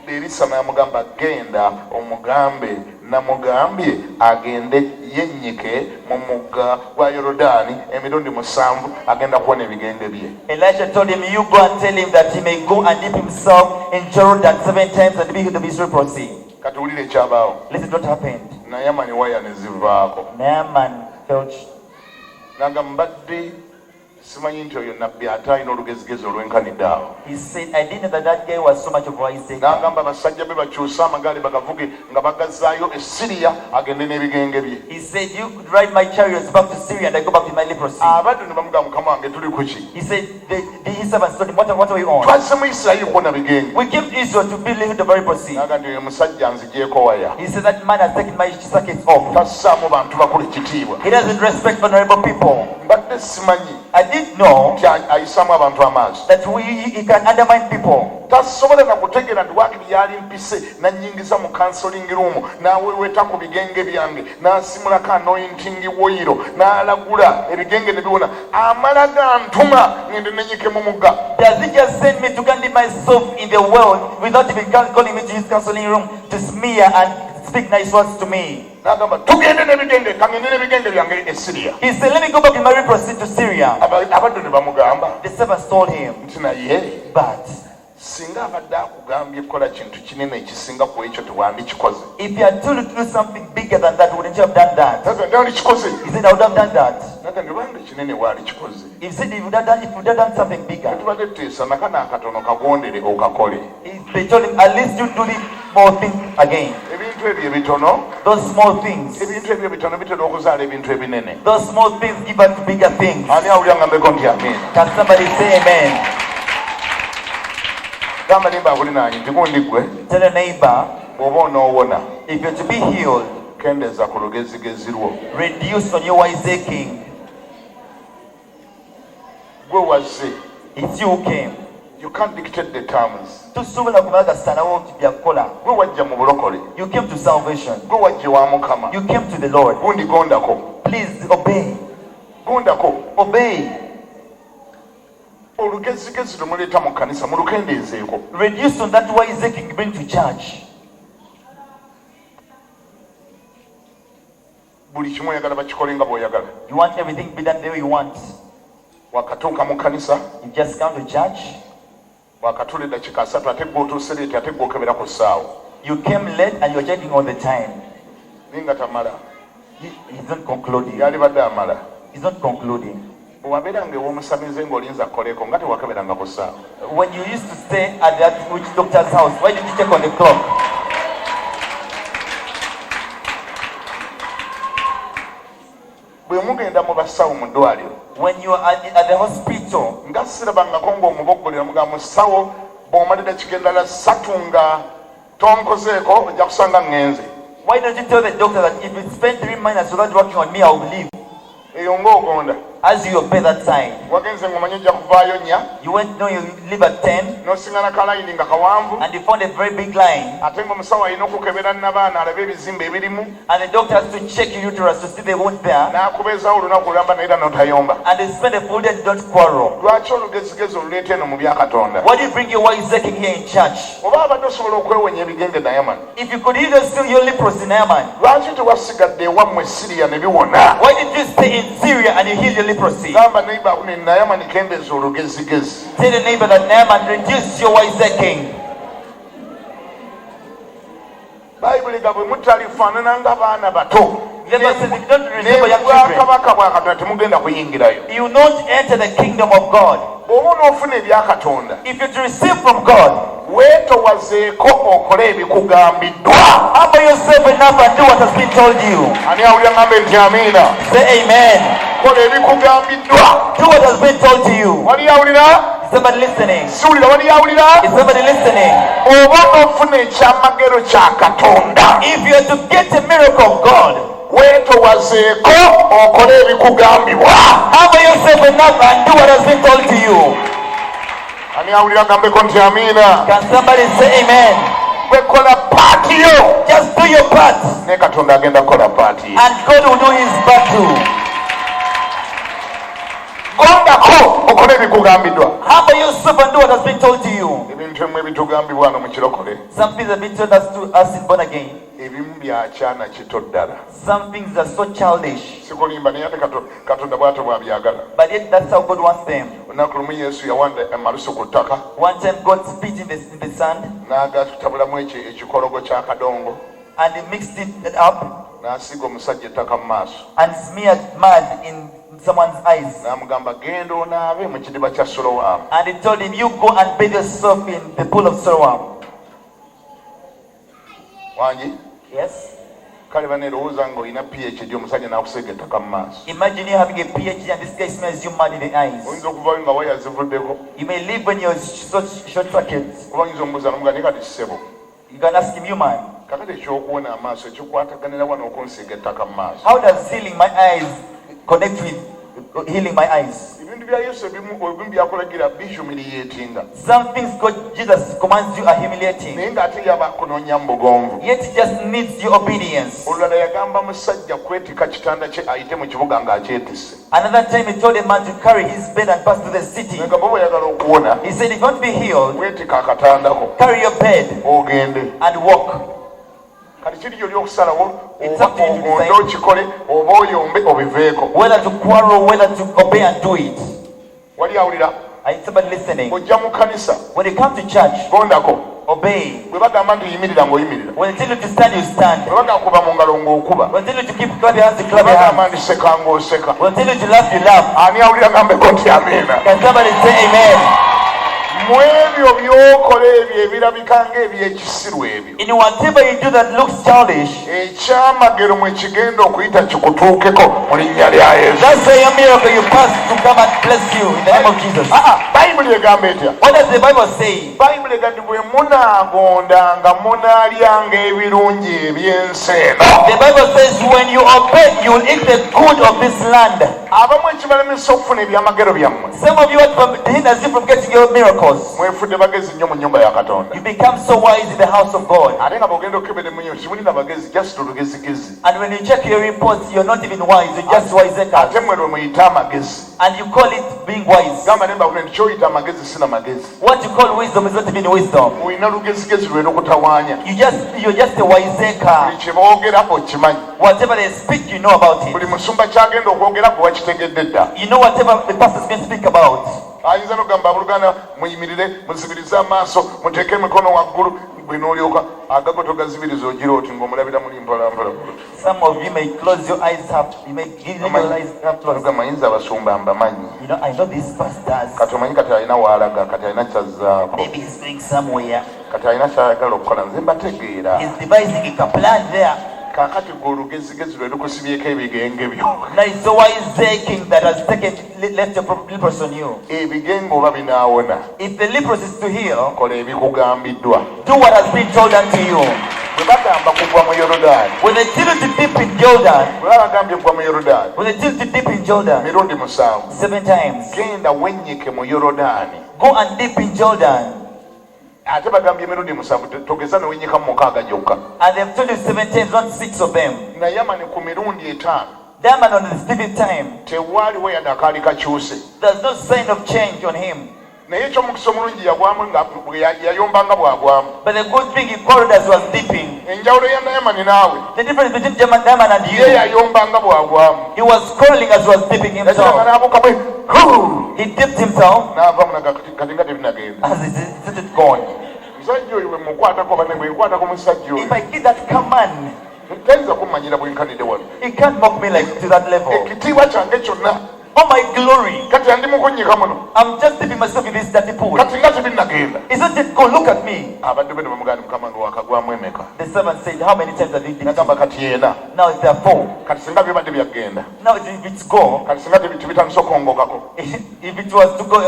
Elisa n'amugamba genda omugambe namugambye agende yennyike mu mugga gwa Yorodani emirundi 7 agenda kuwona ebigenge bye. Elijah told him, you go and tell him that he may go and dip himself in Jordan 7 times and be healed of his leprosy. Katuwulire ekyabaawo. Listen what happened. Nayamani waya ne zivaako. Naaman felt. Nanga mbadde simanyi nti oyo nabbi ate alina olugezigezi olwenkanidde awo. He said, I didn't know that guy was so much of wise. N'agamba basajja be bakyuse amagaali bagavuge nga bagazzaayo e Syria agende n'ebigenge bye. He said, you could ride my chariots back to Syria and I go back to my leprosy. Abaddu ne bamugamba mukama wange tuli ku ki? He said, his servants told him, what are we on? Twazze mu Isirayiri kuwona bigenge. We came to Israel to be healed of leprosy. N'agamba nti oyo musajja nzigyeko waya. He said, that man has taken my circuits off. Tassaamu bantu bakulu kitiibwa. He doesn't respect vulnerable people. Mbadde simanyi I didn't know nti ayisaamu abantu amaaso. that he can undermine people. Tasobola na kutegeera nti waakiri yali mpise nannyingiza mu counseling room n'aweweeta ku bigenge byange n'asimulako anointing oil n'alagula ebigenge ne biwona amala gantuma ngende nenyike mu mugga. Does he just send me to candy myself in the world without even calling me to his counseling room to smear and speak nice words to me? N'agamba tugende n'ebigenge kangende n'ebigenge byange e Syria. He said, let me go back in my leprosy to Syria. Abaddu ne bamugamba The servants told him, nti naye but singa abadde akugambye kukola kintu kinene ekisinga ku ekyo tewandikikoze. if he had told you to do something bigger than that, wouldn't you have done that? Tewandikikoze. He said, I would have done that. N'agamba banga kinene walikikoze. He said, if you would have done something bigger. Tubadde tuteesa nakana akatono kagondere okakole. They told him, at least you do the small thing again. Ebintu ebyo ebitono, Those small things. ebintu ebyo ebitono bitera okuzaala ebintu ebinene. Those small things give us bigger things. Ani awulira ngambeko nti amen? Can somebody say amen? Gamba nimba akulinaanyi nti gundi ggwe Tell a neighbor, bw'oba onoowona if you're to be healed, kendeeza ku lugezigezi lwo. reduce on your wiseacring. Gwe wazze. It's you who came. You can't dictate the terms. Tosobola kumalaga sanawo byakukola. Gwe wajja mu bulokole. You came to salvation. Gwe wajja wa Mukama. You came to the Lord. Gundi gondako. Please obey. Gondako. Obey. Olugezigezi lumuleeta mu kkanisa mulukendeezeeko. Reduce on that wiseacring bring to church. Buli kimu oyagala bakikole nga bw'oyagala. You want everything be done the way you want. Wakatuuka mu kkanisa. You just come to church. Wakatula eddakiika 3 ate gwe otuuse leeti ate gwe okebera ku ssaawa. You came late and you're checking all the time. Ninga tamala. He's not concluding. Yalibadde amala. He's not concluding. Wabeeranga ew'omusamize ng'olinza akoleeko nga tewakeberanga ku ssaawa. When you used to stay at that witch doctor's house, why did you check on the clock? Bwe mugenda mu basawo mu ddwaliro. When you are at the hospital, nga sirabangako ng'omuboggolera mugamba musawo bw'omalira kigenda 3 nga tonkozeeko ojja kusanga ŋŋenze. why don't you tell the doctor that if you spend 3 minutes without working on me, I will leave? Eyo ng'ogonda. As you obey that sign, Wagenze ng'omanyi ojja kuvaayo 4 you went, no, you leave at 10, n'osingana kalayini nga kawanvu and you found a very big line, ate ng'omusawo alina okukebera nnabaana alabe ebizimba ebirimu and the doctor has to check your uterus to see the wound there, n'akubeezaawo olunaku olwamba naye era n'otayomba. and they spend a full day and don't quarrel. Lwaki olugezigezi oluleeta eno mu bya Katonda? Why do you bring your wiseacring here in church? Oba abadde osobola okwewenya ebigenge Nayamani, If you could either steal your leprosy, Naaman, lwaki tewasigadde ewammwe Siriya ne biwona? why did you stay in Syria and you heal your leprosy? Gamba neighbor ne Nayamani kendeeza olugezigezi. Tell the neighbor that Naaman reduce your wiseacring. Bayibuli ga bwe mutalifaanana ng'abaana bato The Bible says if you don't resemble young children, bwakabaka bwa Katonda temugenda kuyingirayo. you will not enter the kingdom of God. Bw'oba onoofuna ebya Katonda If you're to receive from God, weetowazeeko okole ebikugambiddwa. humble yourself enough and do what has been told you. Ani awulira ngambe nti amiina? Say amen. Kola ebikugambiddwa. Do what has been told to you. Wali awulira? Is somebody listening? Siwulira wali awulira? Is somebody listening? Oba n'ofuna ekyamagero kya Katonda If you're to get a miracle of God, weetowazeeko okole ebikugambibwa. humble yourself enough and do what has been told to you. Ani awulira gambeko nti amiina? Can somebody say amen? Wekola paati yo Just do your part, ne Katonda agenda kukola paati ye. and God will do his part too. Gondako okole ebikugambiddwa. Humble yourself and do what has been told to you. Ebintu emu ebitugambibwa wano mu kirokole Some things have been told us in born again. ebimu byakyana kito ddala. Some things are so childish. Sikulimba naye ate Katonda bw'atyo bw'abyagala. But yet that's how God wants them. Olunaku lumu Yesu yawanda emalusu ku ttaka. One time God spit in the sand. N'agatabulamu ekikologo ky'akadongo. And he mixed it up. N'asiga omusajja ettaka mu maaso. And smeared mud in someone's eyes. N'amugamba genda onaabe mu kidiba kya Solowaamu. And he told him, you go and bathe yourself in the pool of Solowaamu. Wangi? Yes. Kale baneerowooza ng'olina PhD omusajja n'akusiiga ettaka mu maaso. Imagine you having a PhD and this guy smears you mud in the eyes. Oyinza okuvayo nga waya zivuddeko. You may live when you're short-circuited. Kuba oyinza omubuuza n'omuga naye kati kisebo. You can ask him, you man. Kakati ekyokuwona amaaso ekikwataganira wano okunsiiga ettaka mu maaso. How does healing my eyes connect with healing my eyes? Ebintu bya Yesu ebimu byakulagira bihumiliatinga. Some things God Jesus commands you are humiliating. Naye ng'ate yaba kunoonya mu bugonvu. Yet he just needs your obedience. Olulala yagamba musajja kwetika kitanda kye ayite mu kibuga ng'akyetisse. Another time he told a man to carry his bed and pass through the city. Nga bwe oyagala okuwona. He said, if you want to be healed, weetika akatandako. carry your bed ogende and walk. Kati kiri gy'oli okusalawo oba ogonde okikole oba oyombe obiveeko. Whether to quarrel, whether to obey and do it. Wali awulira? Are somebody listening? Ojja mu kanisa. When you come to church, gondako. Obey. Bwe bagamba nti yimirira ng'oyimirira. When they tell you to stand, you stand. Bwe bagakuba mu ngalo ng'okuba. When they tell you to keep clap your hands, you clap your hands. Bagamba nti seka ng'oseka. When they tell you to laugh, you laugh. Ani awulira ngambeko nti amiina. Can somebody say amen? Mu ebyo by'okola ebyo ebirabika ng'ebyekisiru ebyo. In whatever you do that looks childish, ekyamagero mwe kigenda okuyita kikutuukeko mu linnya lya Yesu. that's a miracle you pass to come and bless you in the name of Jesus. Bayibuli egamba etya? What does the Bible say? Bayibuli egamba bwe munaagondanga munaalyanga ebirungi eby'ensi eno. The Bible says when you obey, you will eat the good of this land. Abamu ekibalemesa okufuna ebyamagero byammwe. Some of you are hinders you from getting your miracles. Mwefudde bagezi nnyo mu nnyumba ya Katonda. You become so wise in the house of God. Ate nga bw'ogenda okebera ennyo kimulina bagezi just olugezigezi. And when you check your reports, you're not even wise, you're just wiseacres. Ate mwe lwe muyita amagezi. And you call it being wise. Gamba ne mbagula nti kyoyita amagezi sina magezi. What you call wisdom is not even wisdom. Olina lugezigezi lwera okutawaanya. You're just a wiseacre. Buli kye boogera okimanyi. Whatever they speak, you know about it. Buli musumba kyagenda okwogera gwe wakitegedde dda. You know whatever the pastor is going to speak about. Ayinza n'ogamba abooluganda muyimirire muzibirize amaaso muteeke emikono waggulu gwe n'olyoka agago togazibiriza ogira oti ng'omulabira muli mpolampola. Some of you may close your eyes up. You may give your eyes up closed. Mayinza abasumba mbamanyi. You know, I know these pastors. Kati omanyi kati alina waalaga kati alina kyazzaako. Maybe he's going somewhere. Kati alina kyayagala okukola nze mbategeera. He's devising a plan there. Kaakati gwe olugezigezi lwe lukusibyeko ebigenge byo. Now it's the wise king that has left the leprosy on you. Ebigenge oba binaawona. If the leprosy is to heal, kola ebikugambiddwa. do what has been told unto you. Bwe bagamba kugwa mu Yorodaani. When they tell you to dip in Jordan, bwe bagambye kugwa mu Yorodaani. when they tell you to dip in Jordan, mirundi 7. 7 times. Genda wennyike mu Yorodaani. Go and dip in Jordan. Ate bagambye emirundi 7 togeza newennyika mu 6 gyokka. And they've told you 7 times, not 6 of them. Nayamani ku mirundi 5. That man on the 7th time, tewaaliwo yadde akaali kakyuse. there's no sign of change on him. Naye ekyomukisa omulungi yagwamu nga yayombanga bwagwamu. But the good thing he called us was dipping. Enjawulo ya Nayamani naawe. The difference between Naaman and Ye you, yayombanga bwagwamu. he was crawling as he was dipping himself. N'abuuka bwe. He dipped himself N'ava munaga kati nga tebinagenda. as it started going. Musajja oyo bwe mukwatako bane bwe nkwatako musajja oyo. If I give that command, tayinza kummanyira bwenkanidde wano. he can't mock me like to that level. Ekitiibwa kyange kyonna. Oh my glory! Kati andi mukunnyika muno. I'm just dipping myself in this dirty pool. Kati nga tebinagenda. Isn't it good? Look at me. Abadde be ne bamugamba Mukama nga wakagwamu emeka. The servant said, how many times have you dipped? N'agamba kati yena. Now it's there 4. Kati singa byobadde byagenda. Now if it's go, Kati singa tebitandise okongokako. if it was to go,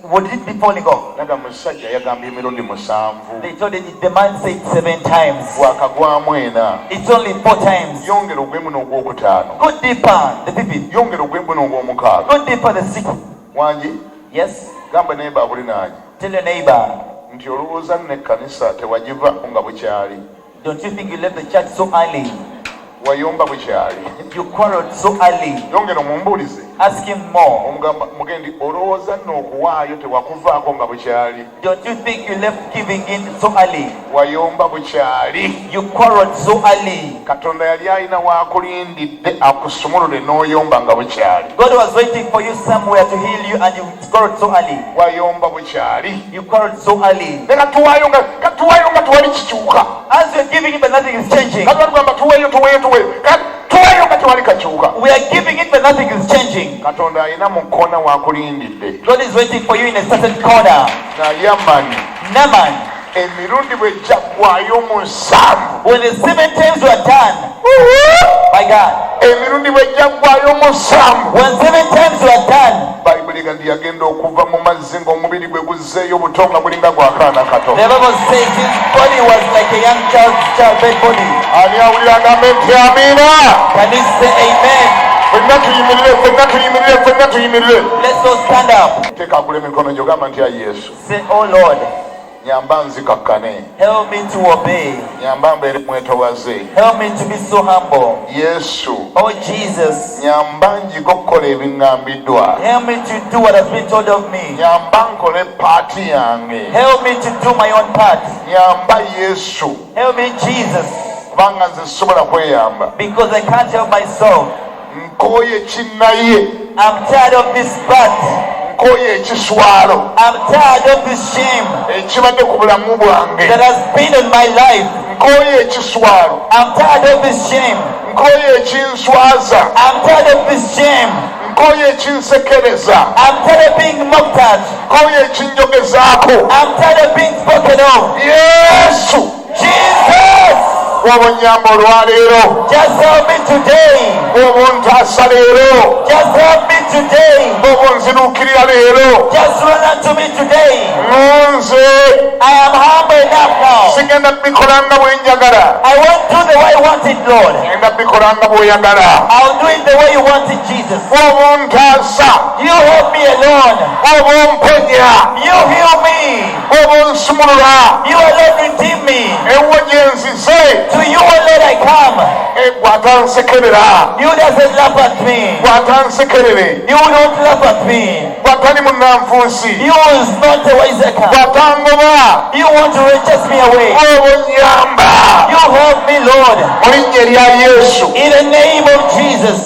would it be falling off? N'agamba musajja yagambye emirundi 7. They told it, the man said 7 times. Wakagwamu ena. It's only 4 times. Yongera ogwemu n'ogwokutaano. Go deeper, the people. Yongera ogwemu n'ogwomukaaga. Go deeper, the sick. Wangi. Yes. Gamba neighbor abuli nanyi. Tell your neighbor. Nti olowooza n'ekkanisa tewagiva nga bukyali. Don't you think you left the church so early? Wayomba bukyali. You quarreled so early. Yongera mumbuulize. ask him more. omugamba mugendi olowooza nno okuwaayo tewakuvaako nga bukyali. Don't you think you left giving in so early? Wayomba bukyali. You quarreled so early. Katonda yali alina waakulindidde akusumulule n'oyomba nga bukyali. God was waiting for you somewhere to heal you and you quarreled so early. Wayomba bukyali. You quarreled so early. Ne katuwaayo nga tewali kikyuka. As you're giving it but nothing is changing. Kati batugamba tuweeyo. Tuweeyo nga tewali kakyuka. We are giving it but nothing is changing. Katonda alina mu kkoona waakulindidde. God is waiting for you in a certain corner. Naaman. Emirundi bwe gyaggwayo mu 7. When the 7 times were done, my God. Emirundi bwe gyaggwayo mu 7. When 7 times were done, Bayibuli gandi yagenda okuva mu mazzi ng'omubiri gwe guzzeeyo buto nga gulinga gw'akaana kato. the Bible says his body was like a young childbed body. Ani awulira agambe nti amiina. Can you say amen? Ffenna tuyimirire. Let's all stand up. Teeka agula emikono gyo gamba nti ya Yesu. Say, oh Lord, Nyamba nzikakkane. help me to obey. Nyamba mbeere mwetowaze. Help me to be so humble. Yesu. Oh Jesus, Nyamba njiga okukola ebiŋŋambiddwa. help me to do what has been told of me. Nyamba nkole paati yange. Help me to do my own part. Nyamba Yesu. Help me Jesus, Kubanga nze sisobola kweyamba. because I can't help myself. Nkooye kinnaye. I'm tired of this part. Nkooye ekiswalo. I'm tired of this shame Ekibadde ku bulamu bwange. that has been in my life. Nkooye ekiswalo. I'm tired of this shame. Nkooye ekinswaza. I'm tired of this shame. Nkooye ekinsekereza. I'm tired of being mocked at. Nkooye ekinjogezaako. I'm tired of being spoken of. Yesu. Jesus, Bw'oba onnyamba olwaleero. just help me today. Bw'oba ontaasa leero. Just help me today. Bw'oba onziruukirira leero. Just run unto me today. Nze I am humble enough now. sigenda bikola nga bwe njagala. I won't do the way you want it, Lord. Ngenda bikola nga bw'oyagala. I'll do it the way you want it, Jesus. Bw'oba ontaasa. You help me alone. Bw'oba ompenya. You heal me. Bw'oba onsumulula. You alone redeem me. Ewwo gye nzize. To you alone I come. Gwatansekerera. You doesn't laugh at me. Gwatansekerere. You don't laugh at me. Gwatali munnanfuusi. You is not a wiseacre. Gwatangoba. You want to chase me away. Bw'oba onnyamba. You help me, Lord. Mu linnya erya Yesu. In the name of Jesus.